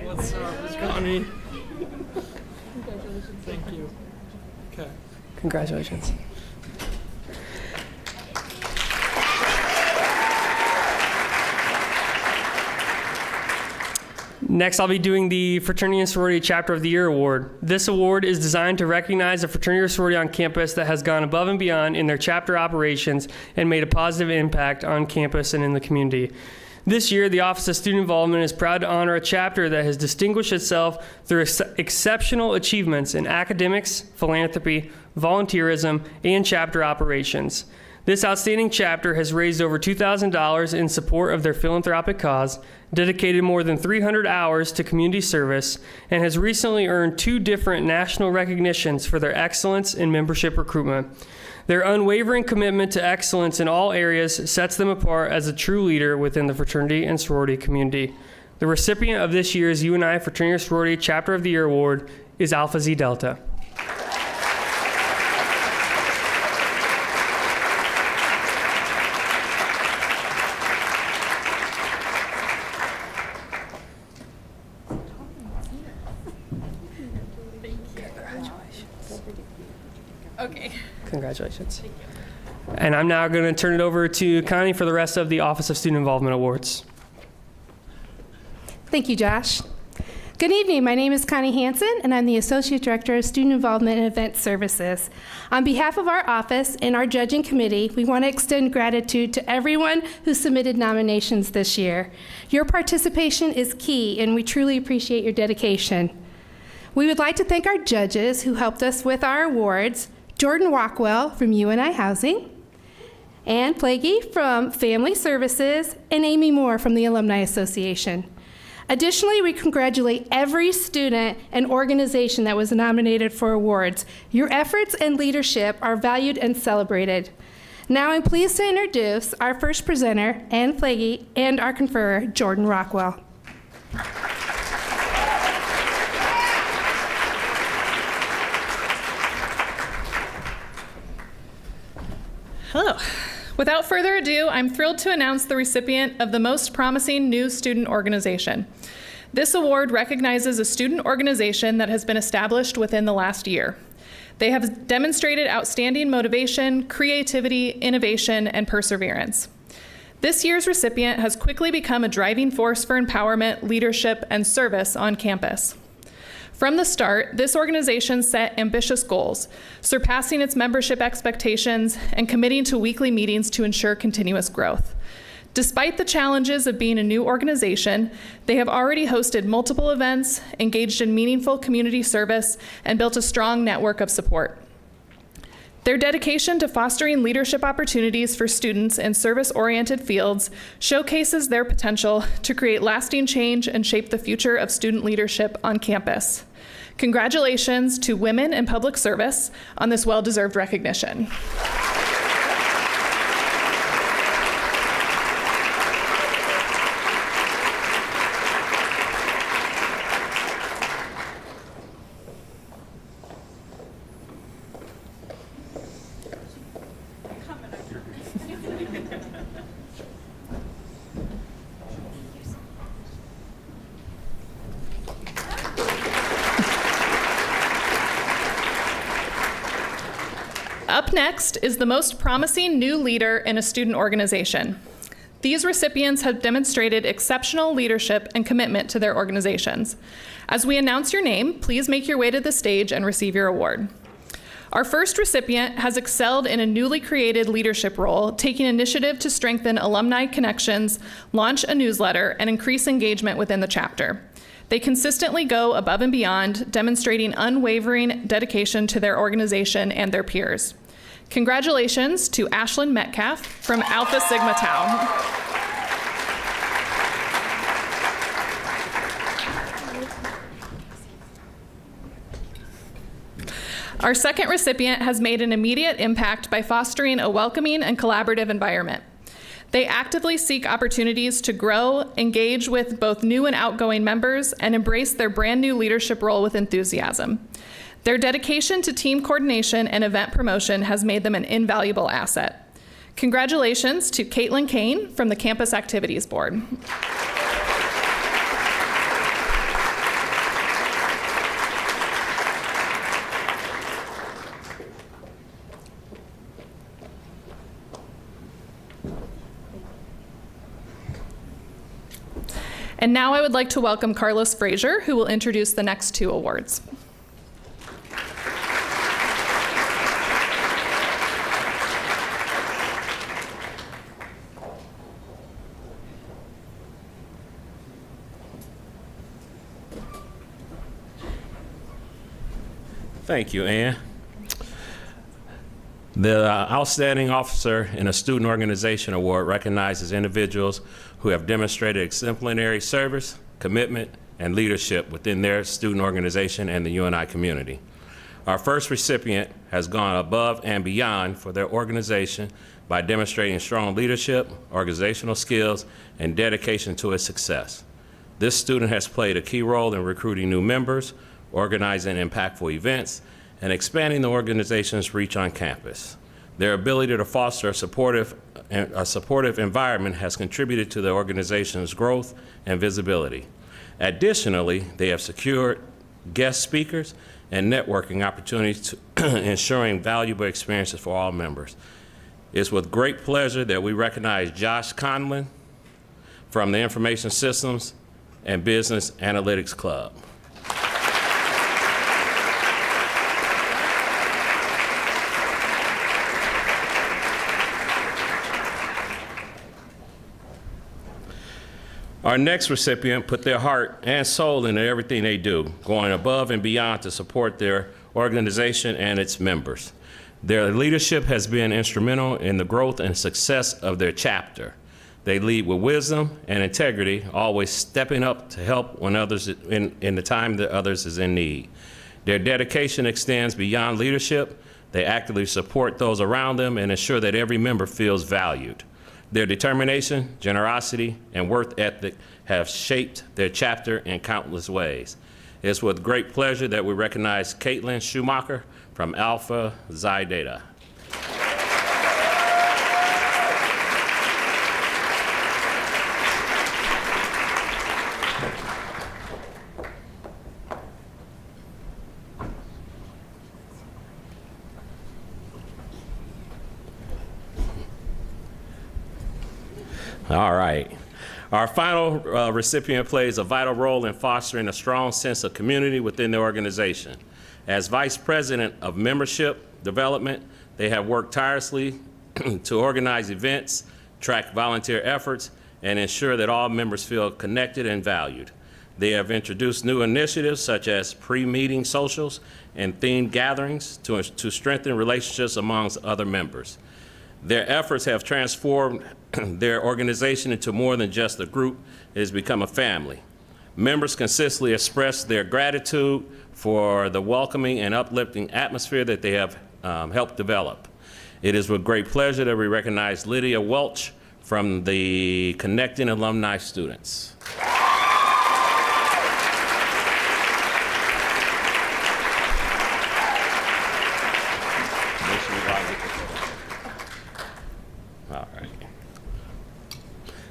What's up? It's Connie. Thank you. Okay. Congratulations. Next, I'll be doing the Fraternity and Sorority Chapter of the Year Award. This award is designed to recognize a fraternity or sorority on campus that has gone above and beyond in their chapter operations and made a positive impact on campus and in the community. This year, the Office of Student Involvement is proud to honor a chapter that has distinguished itself through exceptional achievements in academics, philanthropy, volunteerism, and chapter operations. This outstanding chapter has raised over $2,000 in support of their philanthropic cause, dedicated more than 300 hours to community service, and has recently earned 2 different national recognitions for their excellence in membership recruitment. Their unwavering commitment to excellence in all areas sets them apart as a true leader within the fraternity and sorority community. The recipient of this year's UNI Fraternity or Sorority Chapter of the Year Award is Alpha Xi Delta. Okay. Congratulations. And I'm now going to turn it over to Connie for the rest of the Office of Student Involvement Awards. Thank you, Josh. Good evening. My name is Connie Hansen, and I'm the Associate Director of Student Involvement and Event Services. On behalf of our office and our judging committee, we want to extend gratitude to everyone who submitted nominations this year. Your participation is key, and we truly appreciate your dedication. We would like to thank our judges who helped us with our awards: Jordan Rockwell from UNI Housing, Ann Plaguey from Family Services, and Amy Moore from the Alumni Association. Additionally, we congratulate every student and organization that was nominated for awards. Your efforts and leadership are valued and celebrated. Now I'm pleased to introduce our first presenter, Ann Plaguey, and our conferrer, Jordan Rockwell. Hello. Without further ado, I'm thrilled to announce the recipient of the Most Promising New Student Organization. This award recognizes a student organization that has been established within the last year. They have demonstrated outstanding motivation, creativity, innovation, and perseverance. This year's recipient has quickly become a driving force for empowerment, leadership, and service on campus. From the start, this organization set ambitious goals, surpassing its membership expectations and committing to weekly meetings to ensure continuous growth. Despite the challenges of being a new organization, they have already hosted multiple events, engaged in meaningful community service, and built a strong network of support. Their dedication to fostering leadership opportunities for students in service-oriented fields showcases their potential to create lasting change and shape the future of student leadership on campus. Congratulations to women in public service on this well-deserved recognition. Up next is the Most Promising New Leader in a Student Organization. These recipients have demonstrated exceptional leadership and commitment to their organizations. As we announce your name, please make your way to the stage and receive your award. Our first recipient has excelled in a newly created leadership role, taking initiative to strengthen alumni connections, launch a newsletter, and increase engagement within the chapter. They consistently go above and beyond, demonstrating unwavering dedication to their organization and their peers. Congratulations to Ashlyn Metcalf from Alpha Sigma Tau. Our second recipient has made an immediate impact by fostering a welcoming and collaborative environment. They actively seek opportunities to grow, engage with both new and outgoing members, and embrace their brand new leadership role with enthusiasm. Their dedication to team coordination and event promotion has made them an invaluable asset. Congratulations to Caitlin Kane from the Campus Activities Board. And now I would like to welcome Carlos Frazier, who will introduce the next two awards. Thank you, Ann. The Outstanding Officer in a Student Organization Award recognizes individuals who have demonstrated exemplary service, commitment, and leadership within their student organization and the UNI community. Our first recipient has gone above and beyond for their organization by demonstrating strong leadership, organizational skills, and dedication to its success. This student has played a key role in recruiting new members, organizing impactful events, and expanding the organization's reach on campus. Their ability to foster a supportive environment has contributed to the organization's growth and visibility. Additionally, they have secured guest speakers and networking opportunities, ensuring valuable experiences for all members. It's with great pleasure that we recognize Josh Conlon from the Information Systems and Business Analytics Club. Our next recipient put their heart and soul into everything they do, going above and beyond to support their organization and its members. Their leadership has been instrumental in the growth and success of their chapter. They lead with wisdom and integrity, always stepping up to help when others in the time that others is in need. Their dedication extends beyond leadership. They actively support those around them and ensure that every member feels valued. Their determination, generosity, and work ethic have shaped their chapter in countless ways. It's with great pleasure that we recognize Caitlin Schumacher from Alpha Xi Data. All right. Our final recipient plays a vital role in fostering a strong sense of community within the organization. As Vice President of Membership Development, they have worked tirelessly to organize events, track volunteer efforts, and ensure that all members feel connected and valued. They have introduced new initiatives such as pre-meeting socials and themed gatherings to strengthen relationships amongst other members. Their efforts have transformed their organization into more than just a group. It has become a family. Members consistently express their gratitude for the welcoming and uplifting atmosphere that they have helped develop. It is with great pleasure that we recognize Lydia Welch from the Connecting Alumni Students.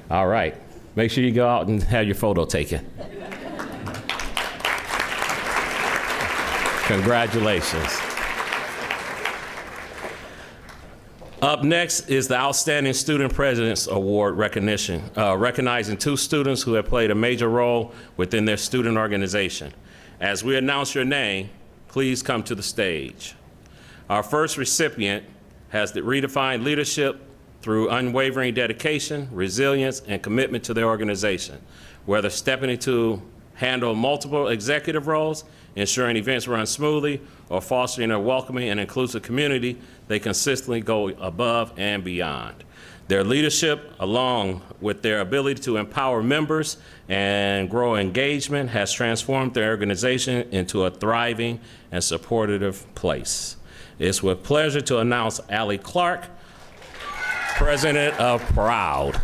All right. Make sure you go out and have your photo taken. Congratulations. Up next is the Outstanding Student President's Award recognition, recognizing 2 students who have played a major role within their student organization. As we announce your name, please come to the stage. Our first recipient has redefined leadership through unwavering dedication, resilience, and commitment to their organization. Whether stepping into handle multiple executive roles, ensuring events run smoothly, or fostering a welcoming and inclusive community, they consistently go above and beyond. Their leadership, along with their ability to empower members and grow engagement, has transformed their organization into a thriving and supportive place. It's with pleasure to announce Allie Clark, President of Proud.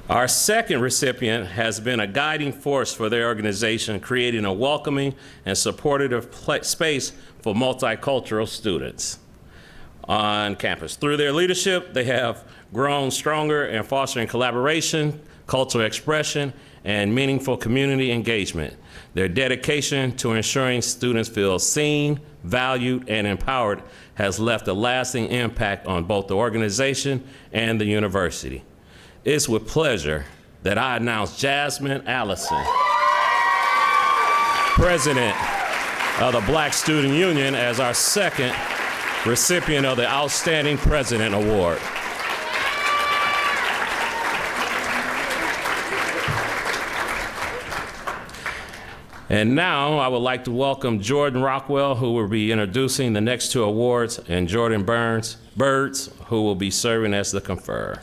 Our second recipient has been a guiding force for their organization, creating a welcoming and supportive space for multicultural students on campus. Through their leadership, they have grown stronger in fostering collaboration, cultural expression, and meaningful community engagement. Their dedication to ensuring students feel seen, valued, and empowered has left a lasting impact on both the organization and the university. It's with pleasure that I announce Jasmine Allison, President of the Black Student Union, as our second recipient of the Outstanding President Award. And now I would like to welcome Jordan Rockwell, who will be introducing the next 2 awards, and Jordan Birds, who will be serving as the conferrer.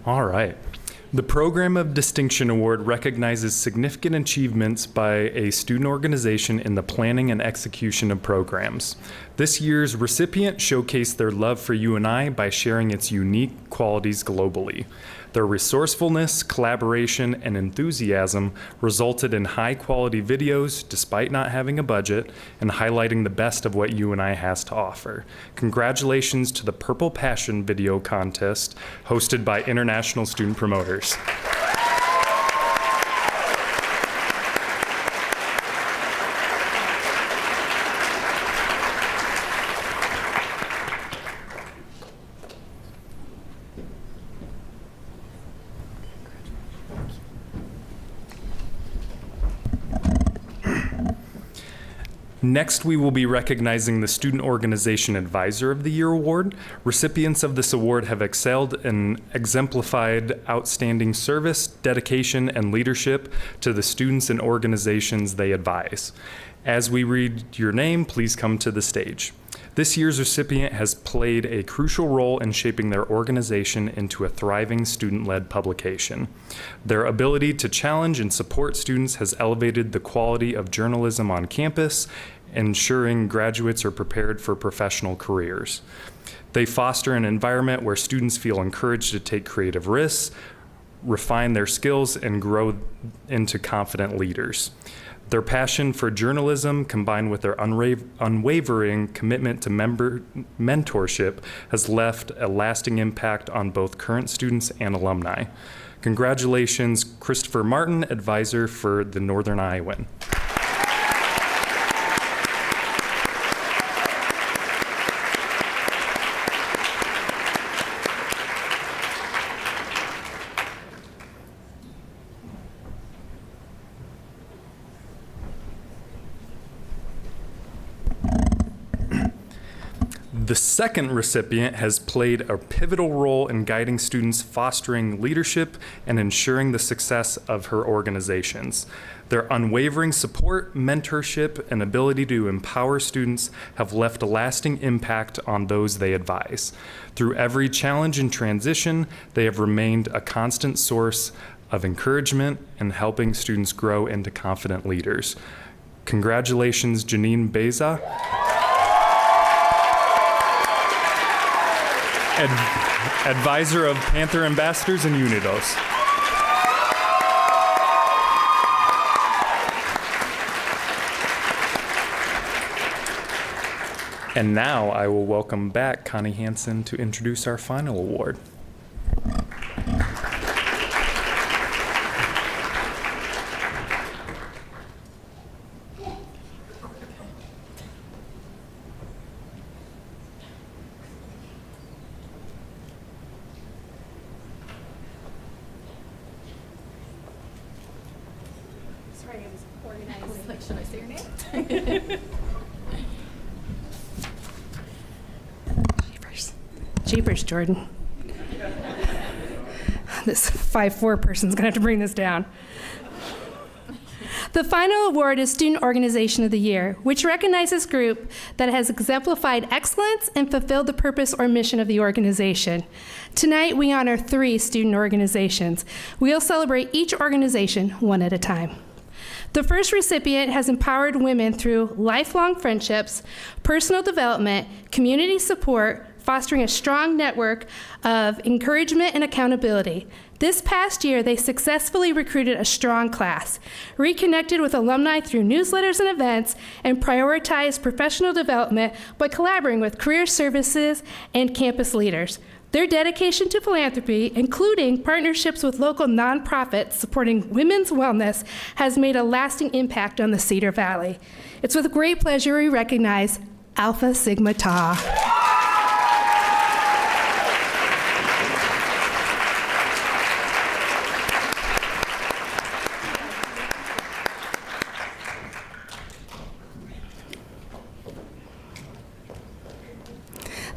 All right. The Program of Distinction Award recognizes significant achievements by a student organization in the planning and execution of programs. This year's recipient showcased their love for UNI by sharing its unique qualities globally. Their resourcefulness, collaboration, and enthusiasm resulted in high-quality videos despite not having a budget and highlighting the best of what UNI has to offer. Congratulations to the Purple Passion video contest hosted by International Student Promoters. Next, we will be recognizing the Student Organization Advisor of the Year Award. Recipients of this award have excelled and exemplified outstanding service, dedication, and leadership to the students and organizations they advise. As we read your name, please come to the stage. This year's recipient has played a crucial role in shaping their organization into a thriving student-led publication. Their ability to challenge and support students has elevated the quality of journalism on campus, ensuring graduates are prepared for professional careers. They foster an environment where students feel encouraged to take creative risks, refine their skills, and grow into confident leaders. Their passion for journalism, combined with their unwavering commitment to mentorship, has left a lasting impact on both current students and alumni. Congratulations, Christopher Martin, advisor for the Northern Iowan. The second recipient has played a pivotal role in guiding students, fostering leadership, and ensuring the success of her organizations. Their unwavering support, mentorship, and ability to empower students have left a lasting impact on those they advise. Through every challenge and transition, they have remained a constant source of encouragement and helping students grow into confident leaders. Congratulations, Janine Beza. Advisor of Panther Ambassadors and Unidos. And now I will welcome back Connie Hansen to introduce our final award. Sorry, I was organizing. I was like, should I say your name? Jeepers, Jordan. This 5'4" person's gonna have to bring this down. The final award is Student Organization of the Year, which recognizes a group that has exemplified excellence and fulfilled the purpose or mission of the organization. Tonight, we honor 3 student organizations. We'll celebrate each organization one at a time. The first recipient has empowered women through lifelong friendships, personal development, community support, fostering a strong network of encouragement and accountability. This past year, they successfully recruited a strong class, reconnected with alumni through newsletters and events, and prioritized professional development by collaborating with career services and campus leaders. Their dedication to philanthropy, including partnerships with local nonprofits supporting women's wellness, has made a lasting impact on the Cedar Valley. It's with great pleasure we recognize Alpha Sigma Tau.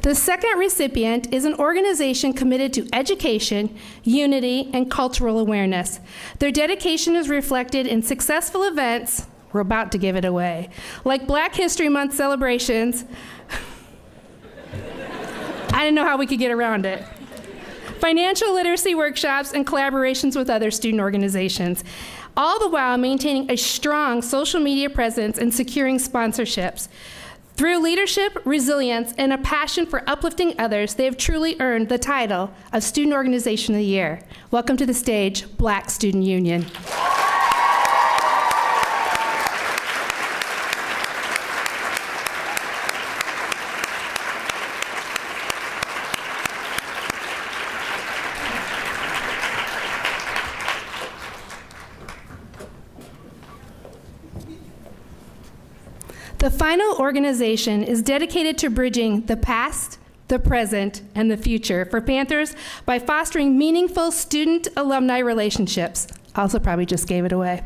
The second recipient is an organization committed to education, unity, and cultural awareness. Their dedication is reflected in successful events, we're about to give it away, like Black History Month celebrations. I didn't know how we could get around it. Financial literacy workshops and collaborations with other student organizations, all the while maintaining a strong social media presence and securing sponsorships. Through leadership, resilience, and a passion for uplifting others, they have truly earned the title of Student Organization of the Year. Welcome to the stage, Black Student Union. The final organization is dedicated to bridging the past, the present, and the future for Panthers by fostering meaningful student-alumni relationships. Also probably just gave it away.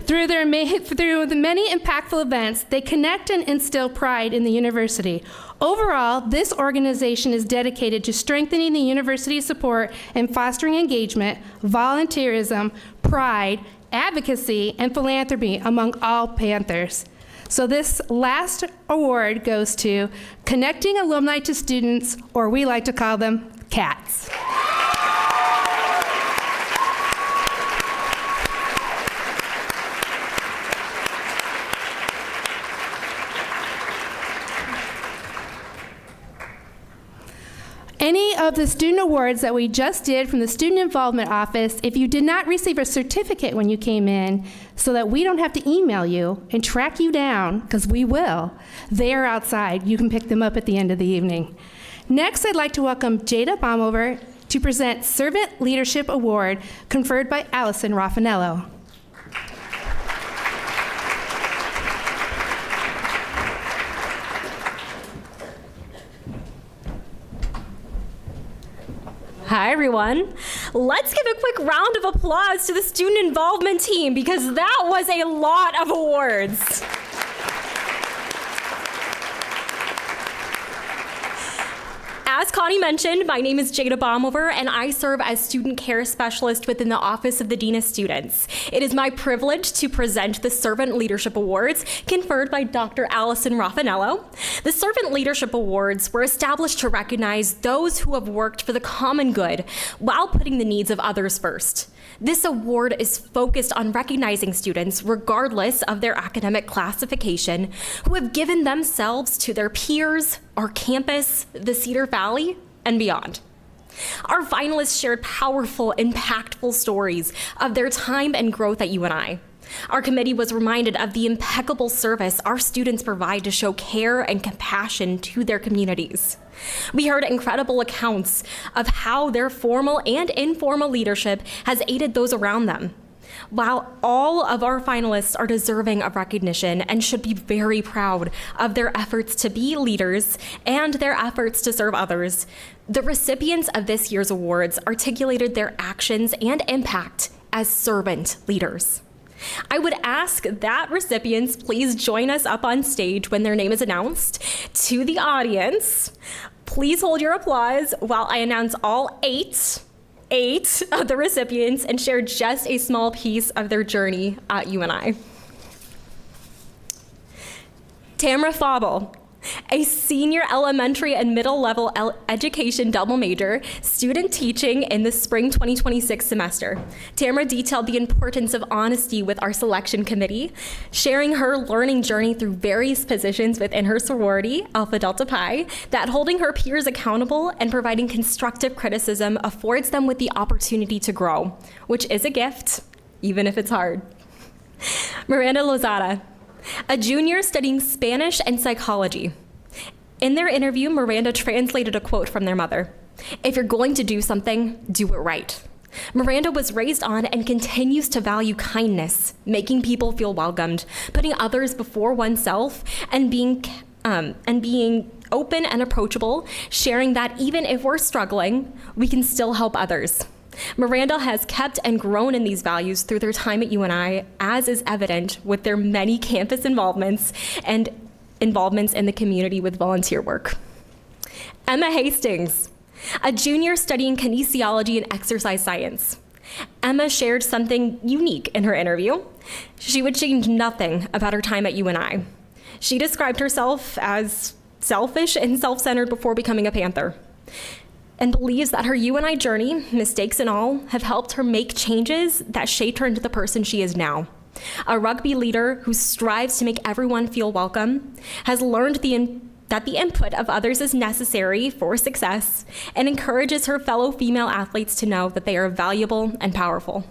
Through the many impactful events, they connect and instill pride in the university. Overall, this organization is dedicated to strengthening the university's support and fostering engagement, volunteerism, pride, advocacy, and philanthropy among all Panthers. So this last award goes to Connecting Alumni to Students, or we like to call them CATS. Any of the student awards that we just did from the Student Involvement Office, if you did not receive a certificate when you came in, so that we don't have to email you and track you down, because we will, they are outside. You can pick them up at the end of the evening. Next, I'd like to welcome Jada Baumover to present Servant Leadership Award conferred by Allison Raffanello. Hi, everyone. Let's give a quick round of applause to the student involvement team because that was a lot of awards. As Connie mentioned, my name is Jada Baumover, and I serve as Student Care Specialist within the Office of the Dean of Students. It is my privilege to present the Servant Leadership Awards conferred by Dr. Allison Raffanello. The Servant Leadership Awards were established to recognize those who have worked for the common good while putting the needs of others first. This award is focused on recognizing students, regardless of their academic classification, who have given themselves to their peers, our campus, the Cedar Valley, and beyond. Our finalists shared powerful, impactful stories of their time and growth at UNI. Our committee was reminded of the impeccable service our students provide to show care and compassion to their communities. We heard incredible accounts of how their formal and informal leadership has aided those around them. While all of our finalists are deserving of recognition and should be very proud of their efforts to be leaders and their efforts to serve others, the recipients of this year's awards articulated their actions and impact as servant leaders. I would ask that recipients please join us up on stage when their name is announced. To the audience, please hold your applause while I announce all eight of the recipients and share just a small piece of their journey at UNI. Tamara Fauble, a senior elementary and middle level education double major, student teaching in the spring 2026 semester. Tamara detailed the importance of honesty with our selection committee, sharing her learning journey through various positions within her sorority, Alpha Delta Pi, that holding her peers accountable and providing constructive criticism affords them with the opportunity to grow, which is a gift, even if it's hard. Miranda Lozada, a junior studying Spanish and psychology. In their interview, Miranda translated a quote from their mother. "If you're going to do something, do it right." Miranda was raised on and continues to value kindness, making people feel welcomed, putting others before oneself, and being open and approachable, sharing that even if we're struggling, we can still help others. Miranda has kept and grown in these values through their time at UNI, as is evident with their many campus involvements and involvements in the community with volunteer work. Emma Hastings, a junior studying kinesiology and exercise science. Emma shared something unique in her interview. She would change nothing about her time at UNI. She described herself as selfish and self-centered before becoming a Panther, and believes that her UNI journey, mistakes and all, have helped her make changes that shaped her into the person she is now. A rugby leader who strives to make everyone feel welcome, has learned that the input of others is necessary for success, and encourages her fellow female athletes to know that they are valuable and powerful.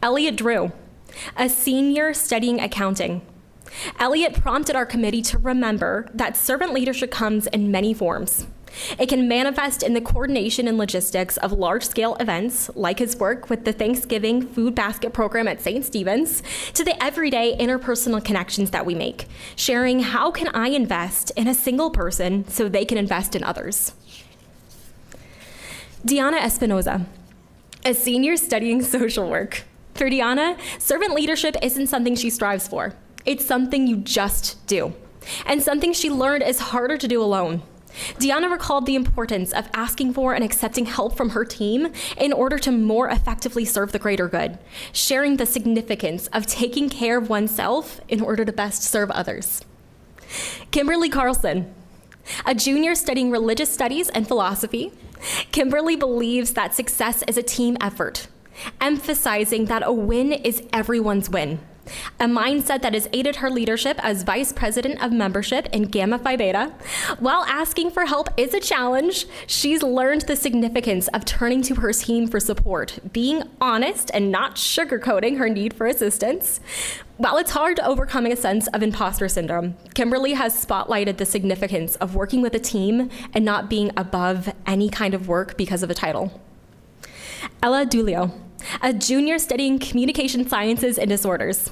Elliot Drew, a senior studying accounting. Elliot prompted our committee to remember that servant leadership comes in many forms. It can manifest in the coordination and logistics of large-scale events, like his work with the Thanksgiving food basket program at St. Stephen's, to the everyday interpersonal connections that we make, sharing how can I invest in a single person so they can invest in others. Diana Espinoza, a senior studying social work. For Diana, servant leadership isn't something she strives for. It's something you just do, and something she learned is harder to do alone. Diana recalled the importance of asking for and accepting help from her team in order to more effectively serve the greater good, sharing the significance of taking care of oneself in order to best serve others. Kimberly Carlson, a junior studying religious studies and philosophy. Kimberly believes that success is a team effort, emphasizing that a win is everyone's win. A mindset that has aided her leadership as Vice President of Membership in Gamma Phi Beta. While asking for help is a challenge, she's learned the significance of turning to her team for support, being honest and not sugarcoating her need for assistance. While it's hard to overcome a sense of imposter syndrome, Kimberly has spotlighted the significance of working with a team and not being above any kind of work because of a title. Ella Dulio, a junior studying communication sciences and disorders.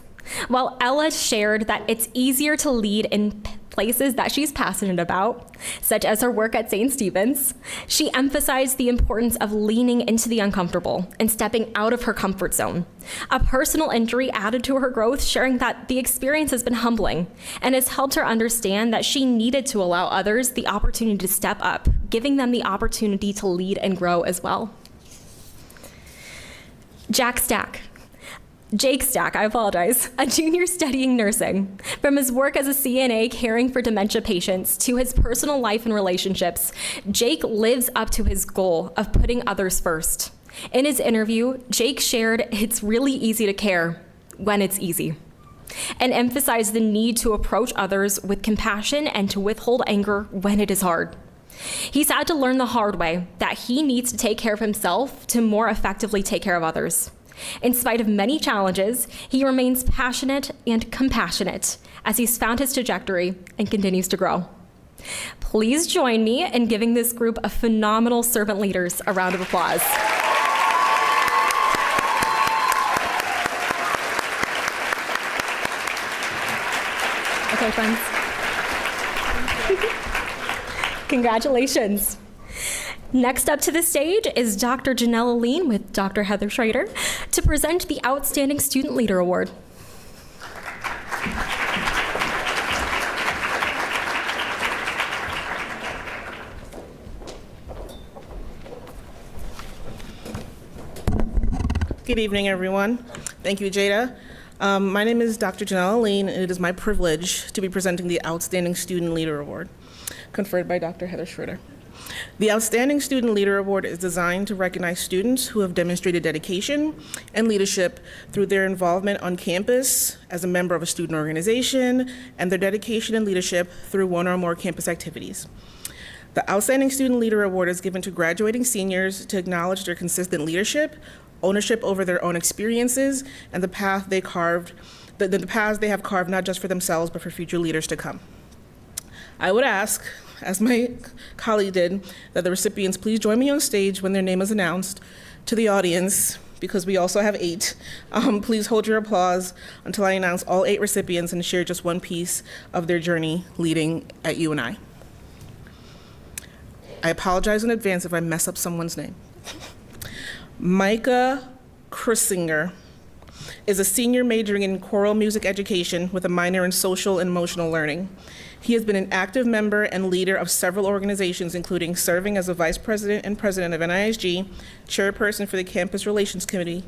While Ella shared that it's easier to lead in places that she's passionate about, such as her work at St. Stephen's, she emphasized the importance of leaning into the uncomfortable and stepping out of her comfort zone. A personal injury added to her growth, sharing that the experience has been humbling and has helped her understand that she needed to allow others the opportunity to step up, giving them the opportunity to lead and grow as well. Jake Stack, a junior studying nursing. From his work as a CNA caring for dementia patients to his personal life and relationships, Jake lives up to his goal of putting others first. In his interview, Jake shared it's really easy to care when it's easy, and emphasized the need to approach others with compassion and to withhold anger when it is hard. He's had to learn the hard way that he needs to take care of himself to more effectively take care of others. In spite of many challenges, he remains passionate and compassionate as he's found his trajectory and continues to grow. Please join me in giving this group of phenomenal servant leaders a round of applause. Okay, friends. Congratulations. Next up to the stage is Dr. Janelle Aline with Dr. Heather Schrader to present the Outstanding Student Leader Award. Good evening, everyone. Thank you, Jada. My name is Dr. Janelle Aline, and it is my privilege to be presenting the Outstanding Student Leader Award, conferred by Dr. Heather Schrader. The Outstanding Student Leader Award is designed to recognize students who have demonstrated dedication and leadership through their involvement on campus as a member of a student organization and their dedication and leadership through one or more campus activities. The Outstanding Student Leader Award is given to graduating seniors to acknowledge their consistent leadership, ownership over their own experiences, and the path they carved, the paths they have carved not just for themselves but for future leaders to come. I would ask, as my colleague did, that the recipients please join me on stage when their name is announced. To the audience, because we also have 8, please hold your applause until I announce all 8 recipients and share just one piece of their journey leading at UNI. I apologize in advance if I mess up someone's name. Micah Krissinger is a senior majoring in choral music education with a minor in social and emotional learning. He has been an active member and leader of several organizations, including serving as a vice president and president of NISG, chairperson for the Campus Relations Committee,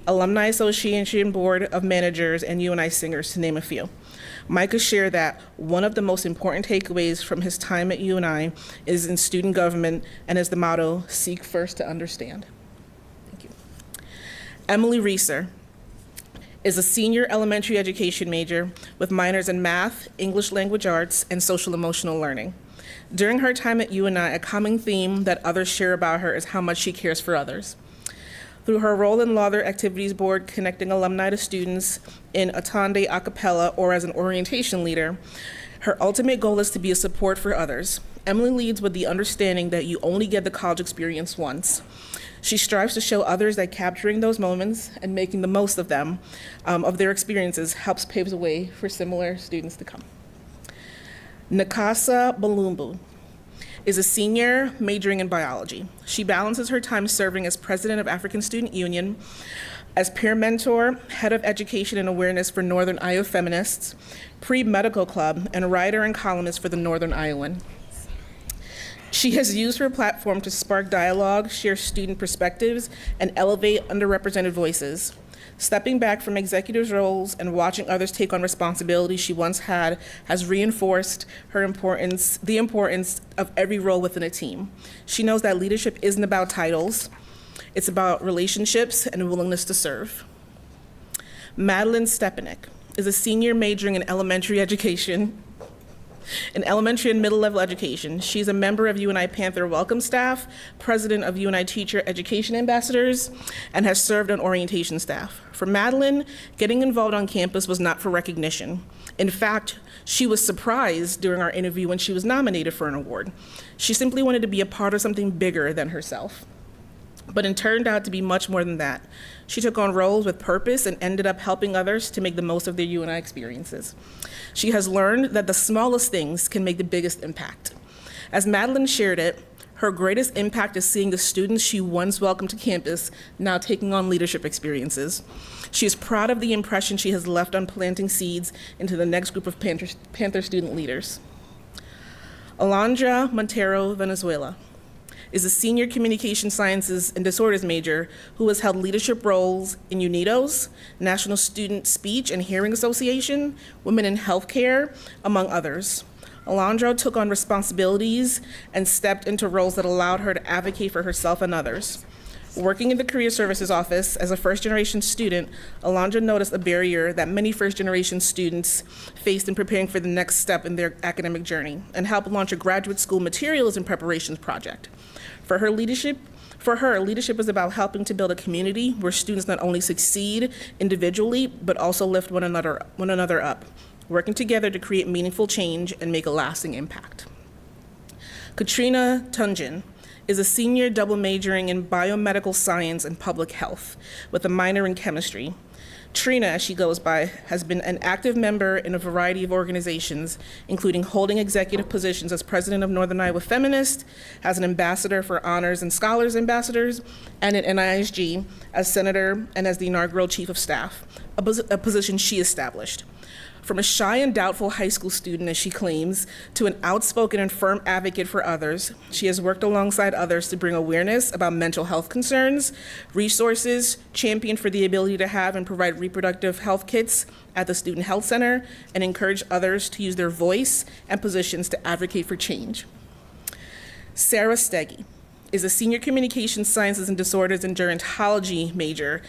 Alumni Association Board of Managers, and UNI Singers, to name a few. Micah shared that one of the most important takeaways from his time at UNI is in student government and is the motto, seek first to understand. Thank you. Emily Reeser is a senior elementary education major with minors in math, English language arts, and social emotional learning. During her time at UNI, a common theme that others share about her is how much she cares for others. Through her role in Lauder Activities Board, connecting alumni to students in Atande a cappella or as an orientation leader, her ultimate goal is to be a support for others. Emily leads with the understanding that you only get the college experience once. She strives to show others that capturing those moments and making the most of them, of their experiences, helps pave the way for similar students to come. Nakasa Balumbu is a senior majoring in biology. She balances her time serving as president of African Student Union, as peer mentor, head of education and awareness for Northern Iowa Feminists, pre-medical club, and writer and columnist for the Northern Iowan. She has used her platform to spark dialogue, share student perspectives, and elevate underrepresented voices. Stepping back from executive roles and watching others take on responsibilities she once had has reinforced the importance of every role within a team. She knows that leadership isn't about titles, it's about relationships and a willingness to serve. Madeline Stepanek is a senior majoring in elementary education, in elementary and middle level education. She's a member of UNI Panther Welcome Staff, president of UNI Teacher Education Ambassadors, and has served on orientation staff. For Madeline, getting involved on campus was not for recognition. In fact, she was surprised during our interview when she was nominated for an award. She simply wanted to be a part of something bigger than herself. But it turned out to be much more than that. She took on roles with purpose and ended up helping others to make the most of their UNI experiences. She has learned that the smallest things can make the biggest impact. As Madeline shared it, her greatest impact is seeing the students she once welcomed to campus now taking on leadership experiences. She is proud of the impression she has left on planting seeds into the next group of Panther student leaders. Alondra Montero Venezuela is a senior communication sciences and disorders major who has held leadership roles in UNIDOS, National Student Speech and Hearing Association, Women in Healthcare, among others. Alondra took on responsibilities and stepped into roles that allowed her to advocate for herself and others. Working in the Career Services Office as a first-generation student, Alondra noticed a barrier that many first-generation students faced in preparing for the next step in their academic journey and helped launch a graduate school materials and preparations project. For her, leadership is about helping to build a community where students not only succeed individually, but also lift one another up, working together to create meaningful change and make a lasting impact. Katrina Tunjan is a senior double majoring in biomedical science and public health with a minor in chemistry. Trina, as she goes by, has been an active member in a variety of organizations, including holding executive positions as president of Northern Iowa Feminist, as an ambassador for Honors and Scholars Ambassadors, and at NISG as senator and as the inaugural chief of staff, a position she established. From a shy and doubtful high school student, as she claims, to an outspoken and firm advocate for others, she has worked alongside others to bring awareness about mental health concerns, resources, championed for the ability to have and provide reproductive health kits at the Student Health Center, and encourage others to use their voice and positions to advocate for change. Sarah Steggy is a senior communication sciences and disorders and gerontology major.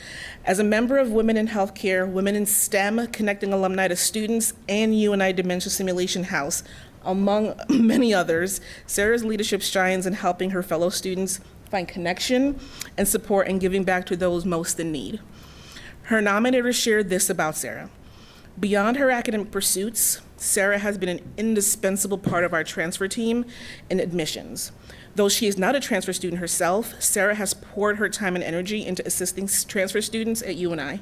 As a member of Women in Healthcare, Women in STEM, Connecting Alumni to Students, and UNI Dementia Simulation House, among many others, Sarah's leadership shines in helping her fellow students find connection and support and giving back to those most in need. Her nominators shared this about Sarah. Beyond her academic pursuits, Sarah has been an indispensable part of our transfer team in admissions. Though she is not a transfer student herself, Sarah has poured her time and energy into assisting transfer students at UNI,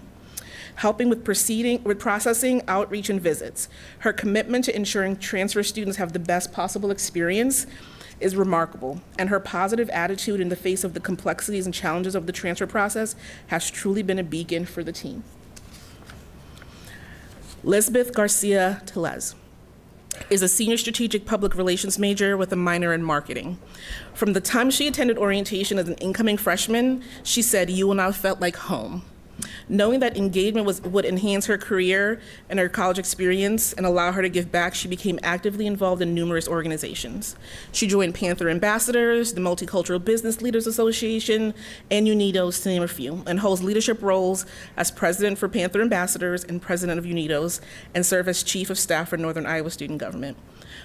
helping with processing, outreach, and visits. Her commitment to ensuring transfer students have the best possible experience is remarkable, and her positive attitude in the face of the complexities and challenges of the transfer process has truly been a beacon for the team. Lisbeth Garcia Tellez is a senior strategic public relations major with a minor in marketing. From the time she attended orientation as an incoming freshman, she said UNI felt like home. Knowing that engagement would enhance her career and her college experience and allow her to give back, she became actively involved in numerous organizations. She joined Panther Ambassadors, the Multicultural Business Leaders Association, and UNIDOS, to name a few, and holds leadership roles as president for Panther Ambassadors and president of UNIDOS, and served as chief of staff for Northern Iowa Student Government.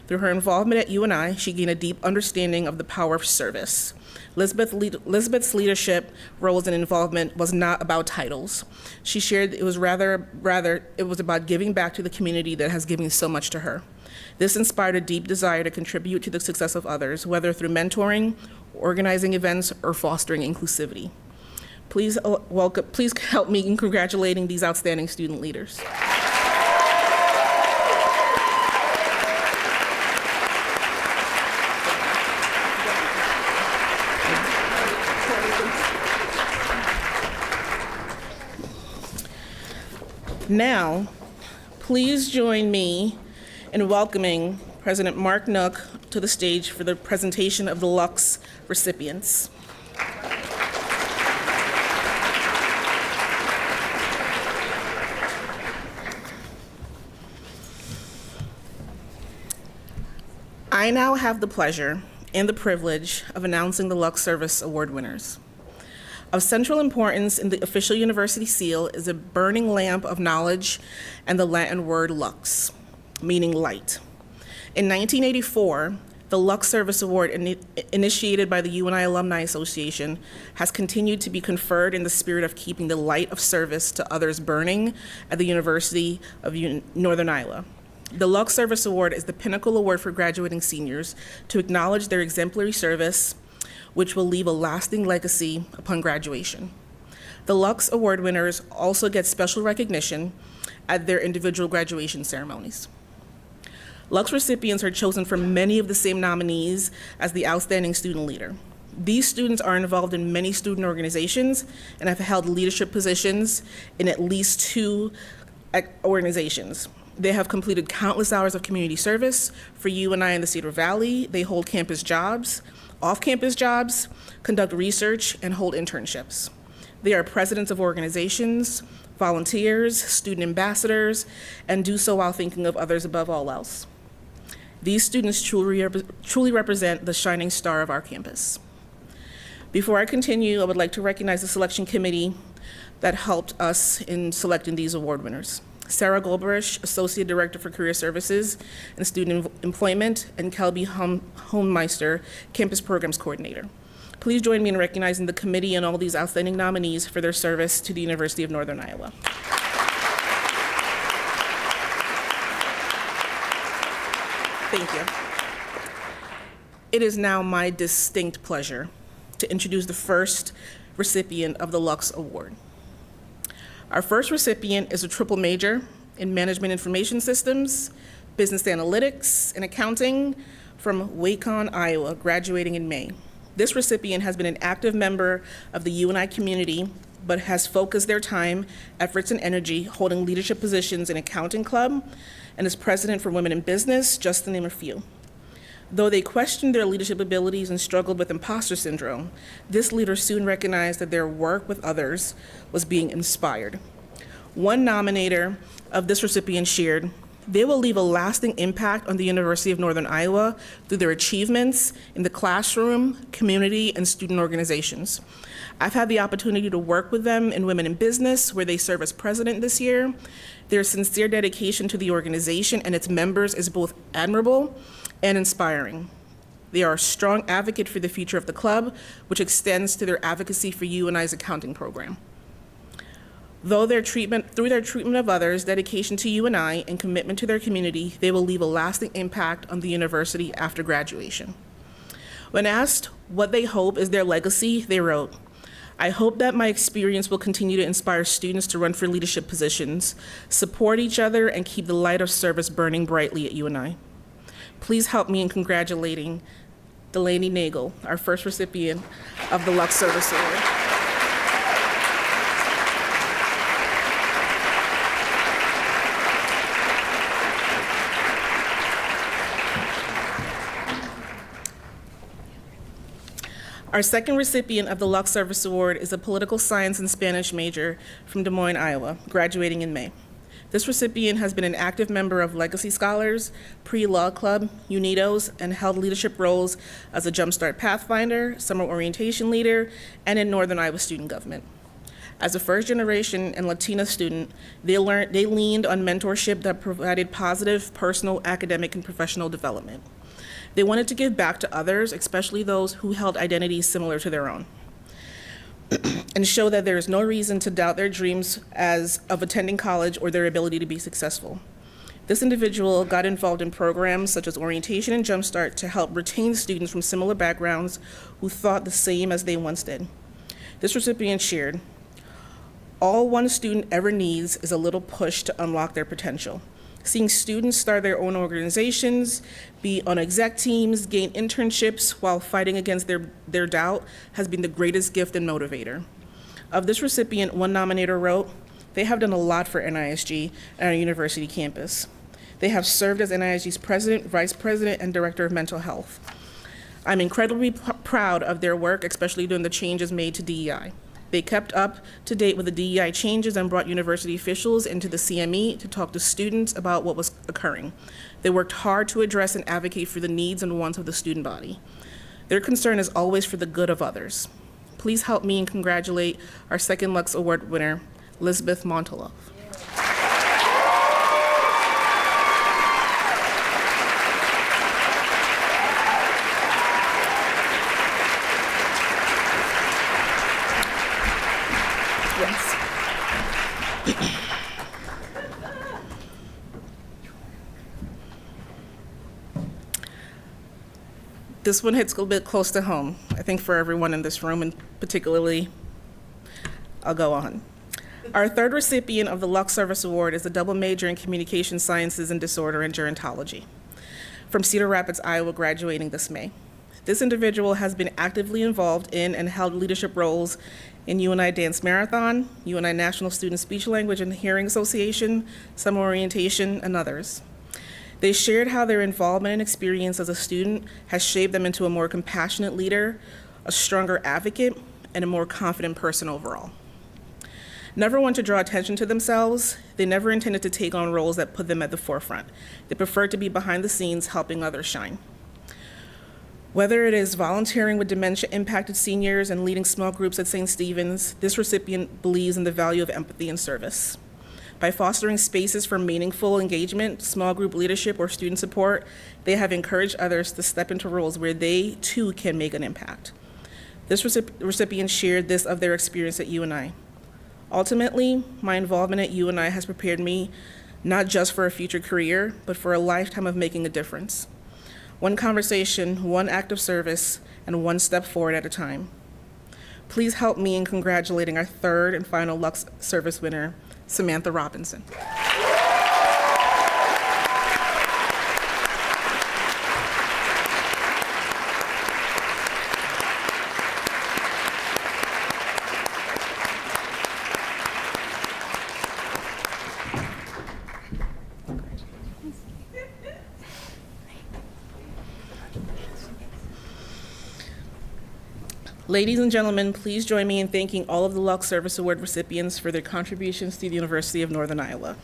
Through her involvement at UNI, she gained a deep understanding of the power of service. Lisbeth's leadership roles and involvement was not about titles. She shared it was rather it was about giving back to the community that has given so much to her. This inspired a deep desire to contribute to the success of others, whether through mentoring, organizing events, or fostering inclusivity. Please help me in congratulating these outstanding student leaders. Now, please join me in welcoming President Mark Nook to the stage for the presentation of the Lux recipients. I now have the pleasure and the privilege of announcing the Lux Service Award winners. Of central importance in the official university seal is a burning lamp of knowledge and the Latin word lux, meaning light. In 1984, the Lux Service Award, initiated by the UNI Alumni Association, has continued to be conferred in the spirit of keeping the light of service to others burning at the University of Northern Iowa. The Lux Service Award is the pinnacle award for graduating seniors to acknowledge their exemplary service, which will leave a lasting legacy upon graduation. The Lux Award winners also get special recognition at their individual graduation ceremonies. Lux recipients are chosen from many of the same nominees as the outstanding student leader. These students are involved in many student organizations and have held leadership positions in at least 2 organizations. They have completed countless hours of community service for UNI in the Cedar Valley. They hold campus jobs, off-campus jobs, conduct research, and hold internships. They are presidents of organizations, volunteers, student ambassadors, and do so while thinking of others above all else. These students truly represent the shining star of our campus. Before I continue, I would like to recognize the selection committee that helped us in selecting these award winners. Sarah Goldbrush, Associate Director for Career Services and Student Employment, and Kelby Homemeister, Campus Programs Coordinator. Please join me in recognizing the committee and all these outstanding nominees for their service to the University of Northern Iowa. Thank you. It is now my distinct pleasure to introduce the first recipient of the Lux Award. Our first recipient is a triple major in Management Information Systems, Business Analytics, and Accounting from Wacon, Iowa, graduating in May. This recipient has been an active member of the UNI community, but has focused their time, efforts, and energy holding leadership positions in Accounting Club and is president for Women in Business, just to name a few. Though they questioned their leadership abilities and struggled with imposter syndrome, this leader soon recognized that their work with others was being inspired. One nominator of this recipient shared, "They will leave a lasting impact on the University of Northern Iowa through their achievements in the classroom, community, and student organizations. I've had the opportunity to work with them in Women in Business, where they serve as president this year. Their sincere dedication to the organization and its members is both admirable and inspiring. They are a strong advocate for the future of the club, which extends to their advocacy for UNI's accounting program. Through their treatment of others, dedication to UNI, and commitment to their community, they will leave a lasting impact on the university after graduation." When asked what they hope is their legacy, they wrote, "I hope that my experience will continue to inspire students to run for leadership positions, support each other, and keep the light of service burning brightly at UNI." Please help me in congratulating Delaney Nagel, our first recipient of the Lux Service Award. Our second recipient of the Lux Service Award is a political science and Spanish major from Des Moines, Iowa, graduating in May. This recipient has been an active member of Legacy Scholars, Pre-Law Club, UNIDOS, and held leadership roles as a Jumpstart Pathfinder, Summer Orientation Leader, and in Northern Iowa Student Government. As a first-generation and Latina student, they leaned on mentorship that provided positive personal, academic, and professional development. They wanted to give back to others, especially those who held identities similar to their own, and show that there is no reason to doubt their dreams of attending college or their ability to be successful. This individual got involved in programs such as Orientation and Jumpstart to help retain students from similar backgrounds who thought the same as they once did. This recipient shared, "All one student ever needs is a little push to unlock their potential. Seeing students start their own organizations, be on exec teams, gain internships while fighting against their doubt has been the greatest gift and motivator." Of this recipient, one nominator wrote, "They have done a lot for NISG and our university campus. They have served as NISG's president, vice president, and director of mental health. I'm incredibly proud of their work, especially during the changes made to DEI. They kept up to date with the DEI changes and brought university officials into the CME to talk to students about what was occurring. They worked hard to address and advocate for the needs and wants of the student body. Their concern is always for the good of others. Please help me and congratulate our second Lux Award winner, Elizabeth Montalov." This one hits a little bit close to home, I think, for everyone in this room, and particularly, I'll go on. Our third recipient of the Lux Service Award is a double major in Communication Sciences and Disorder and Gerontology from Cedar Rapids, Iowa, graduating this May. This individual has been actively involved in and held leadership roles in UNI Dance Marathon, UNI National Student Speech Language and Hearing Association, Summer Orientation, and others. They shared how their involvement and experience as a student has shaped them into a more compassionate leader, a stronger advocate, and a more confident person overall. Never one to draw attention to themselves, they never intended to take on roles that put them at the forefront. They preferred to be behind the scenes helping others shine. Whether it is volunteering with dementia-impacted seniors and leading small groups at St. Stephen's, this recipient believes in the value of empathy and service. By fostering spaces for meaningful engagement, small group leadership, or student support, they have encouraged others to step into roles where they too can make an impact. This recipient shared this of their experience at UNI. Ultimately, my involvement at UNI has prepared me not just for a future career, but for a lifetime of making a difference. One conversation, one act of service, and one step forward at a time. Please help me in congratulating our third and final Lux Service winner, Samantha Robinson. Ladies and gentlemen, please join me in thanking all of the Lux Service Award recipients for their contributions to the University of Northern Iowa.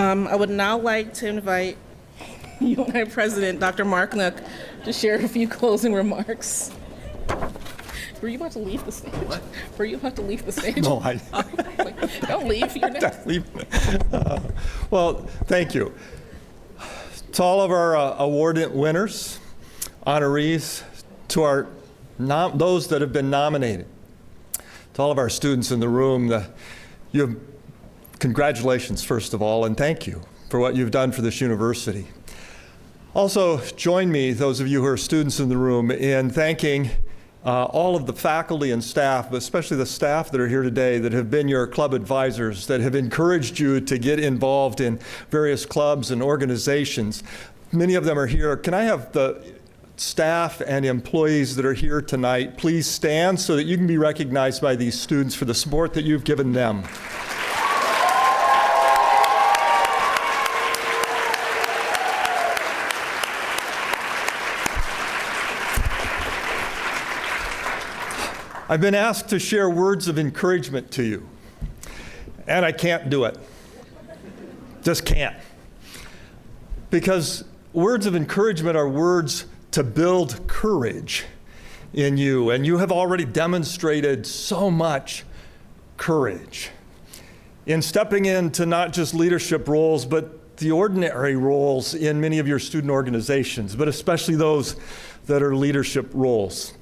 I would now like to invite UNI President Dr. Mark Nook to share a few closing remarks. Were you about to leave the stage? What? Were you about to leave the stage? No, I... Don't leave, you're next. Well, thank you. To all of our award winners, honorees, to our those that have been nominated, to all of our students in the room, congratulations, first of all, and thank you for what you've done for this university. Also, join me, those of you who are students in the room, in thanking all of the faculty and staff, but especially the staff that are here today that have been your club advisors, that have encouraged you to get involved in various clubs and organizations. Many of them are here. Can I have the staff and employees that are here tonight please stand so that you can be recognized by these students for the support that you've given them. I've been asked to share words of encouragement to you, and I can't do it. Just can't. Because words of encouragement are words to build courage in you, and you have already demonstrated so much courage in stepping into not just leadership roles, but the ordinary roles in many of your student organizations, but especially those that are leadership roles.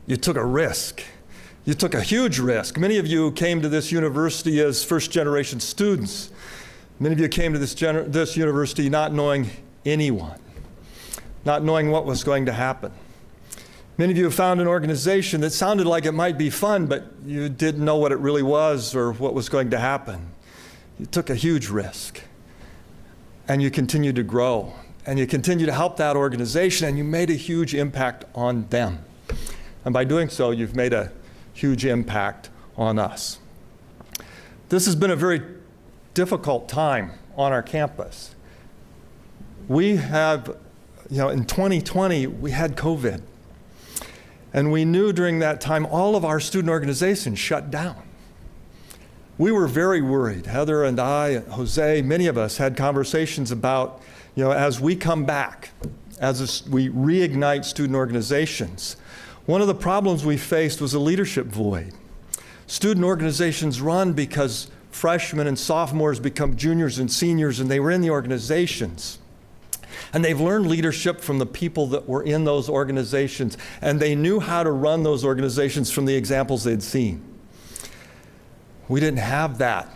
You took a risk. You took a huge risk. Many of you came to this university as first-generation students. Many of you came to this university not knowing anyone, not knowing what was going to happen. Many of you found an organization that sounded like it might be fun, but you didn't know what it really was or what was going to happen. You took a huge risk, and you continued to grow, and you continued to help that organization, and you made a huge impact on them. And by doing so, you've made a huge impact on us. This has been a very difficult time on our campus. We have, in 2020, we had COVID. And we knew during that time all of our student organizations shut down. We were very worried. Heather and I, Jose, many of us had conversations about, as we come back, as we reignite student organizations, one of the problems we faced was a leadership void. Student organizations run because freshmen and sophomores become juniors and seniors, and they were in the organizations. And they've learned leadership from the people that were in those organizations, and they knew how to run those organizations from the examples they'd seen. We didn't have that.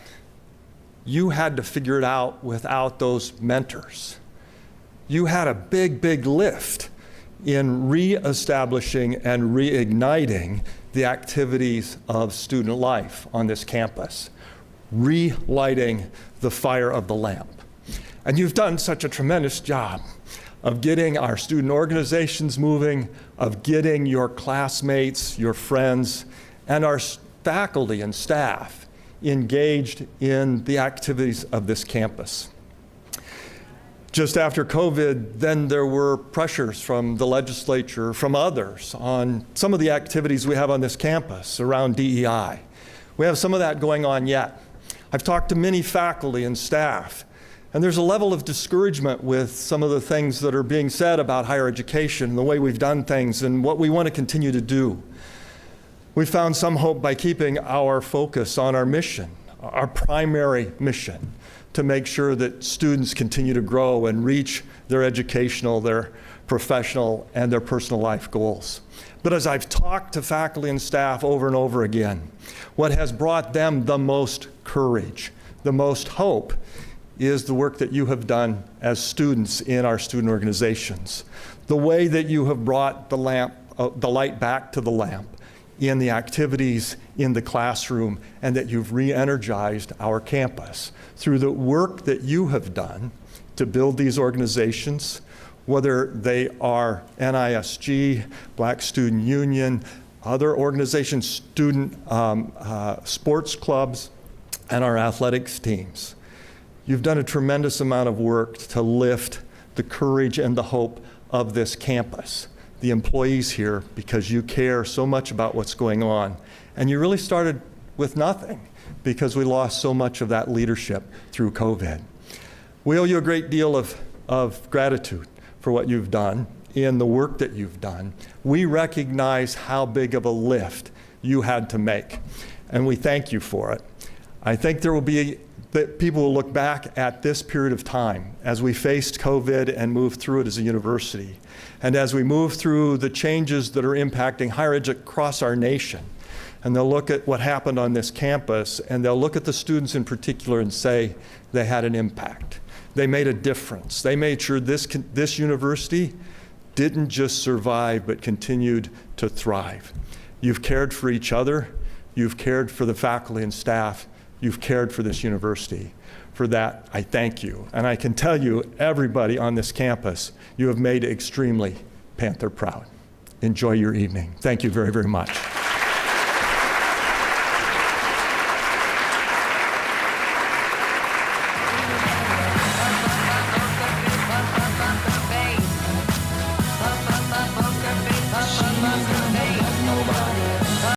You had to figure it out without those mentors. You had a big, big lift in reestablishing and reigniting the activities of student life on this campus, relighting the fire of the lamp. And you've done such a tremendous job of getting our student organizations moving, of getting your classmates, your friends, and our faculty and staff engaged in the activities of this campus. Just after COVID, then there were pressures from the legislature, from others, on some of the activities we have on this campus around DEI. We have some of that going on yet. I've talked to many faculty and staff, and there's a level of discouragement with some of the things that are being said about higher education and the way we've done things and what we want to continue to do. We found some hope by keeping our focus on our mission, our primary mission, to make sure that students continue to grow and reach their educational, their professional, and their personal life goals. But as I've talked to faculty and staff over and over again, what has brought them the most courage, the most hope, is the work that you have done as students in our student organizations. The way that you have brought the light back to the lamp in the activities in the classroom, and that you've re-energized our campus through the work that you have done to build these organizations, whether they are NISG, Black Student Union, other organizations, student sports clubs, and our athletics teams. You've done a tremendous amount of work to lift the courage and the hope of this campus, the employees here, because you care so much about what's going on. And you really started with nothing, because we lost so much of that leadership through COVID. We owe you a great deal of gratitude for what you've done in the work that you've done. We recognize how big of a lift you had to make, and we thank you for it. I think there will be that people will look back at this period of time as we faced COVID and moved through it as a university, and as we move through the changes that are impacting higher ed across our nation. And they'll look at what happened on this campus, and they'll look at the students in particular and say they had an impact. They made a difference. They made sure this university didn't just survive, but continued to thrive. You've cared for each other. You've cared for the faculty and staff. You've cared for this university. For that, I thank you. And I can tell you, everybody on this campus, you have made extremely Panther proud. Enjoy your evening. Thank you very, very much.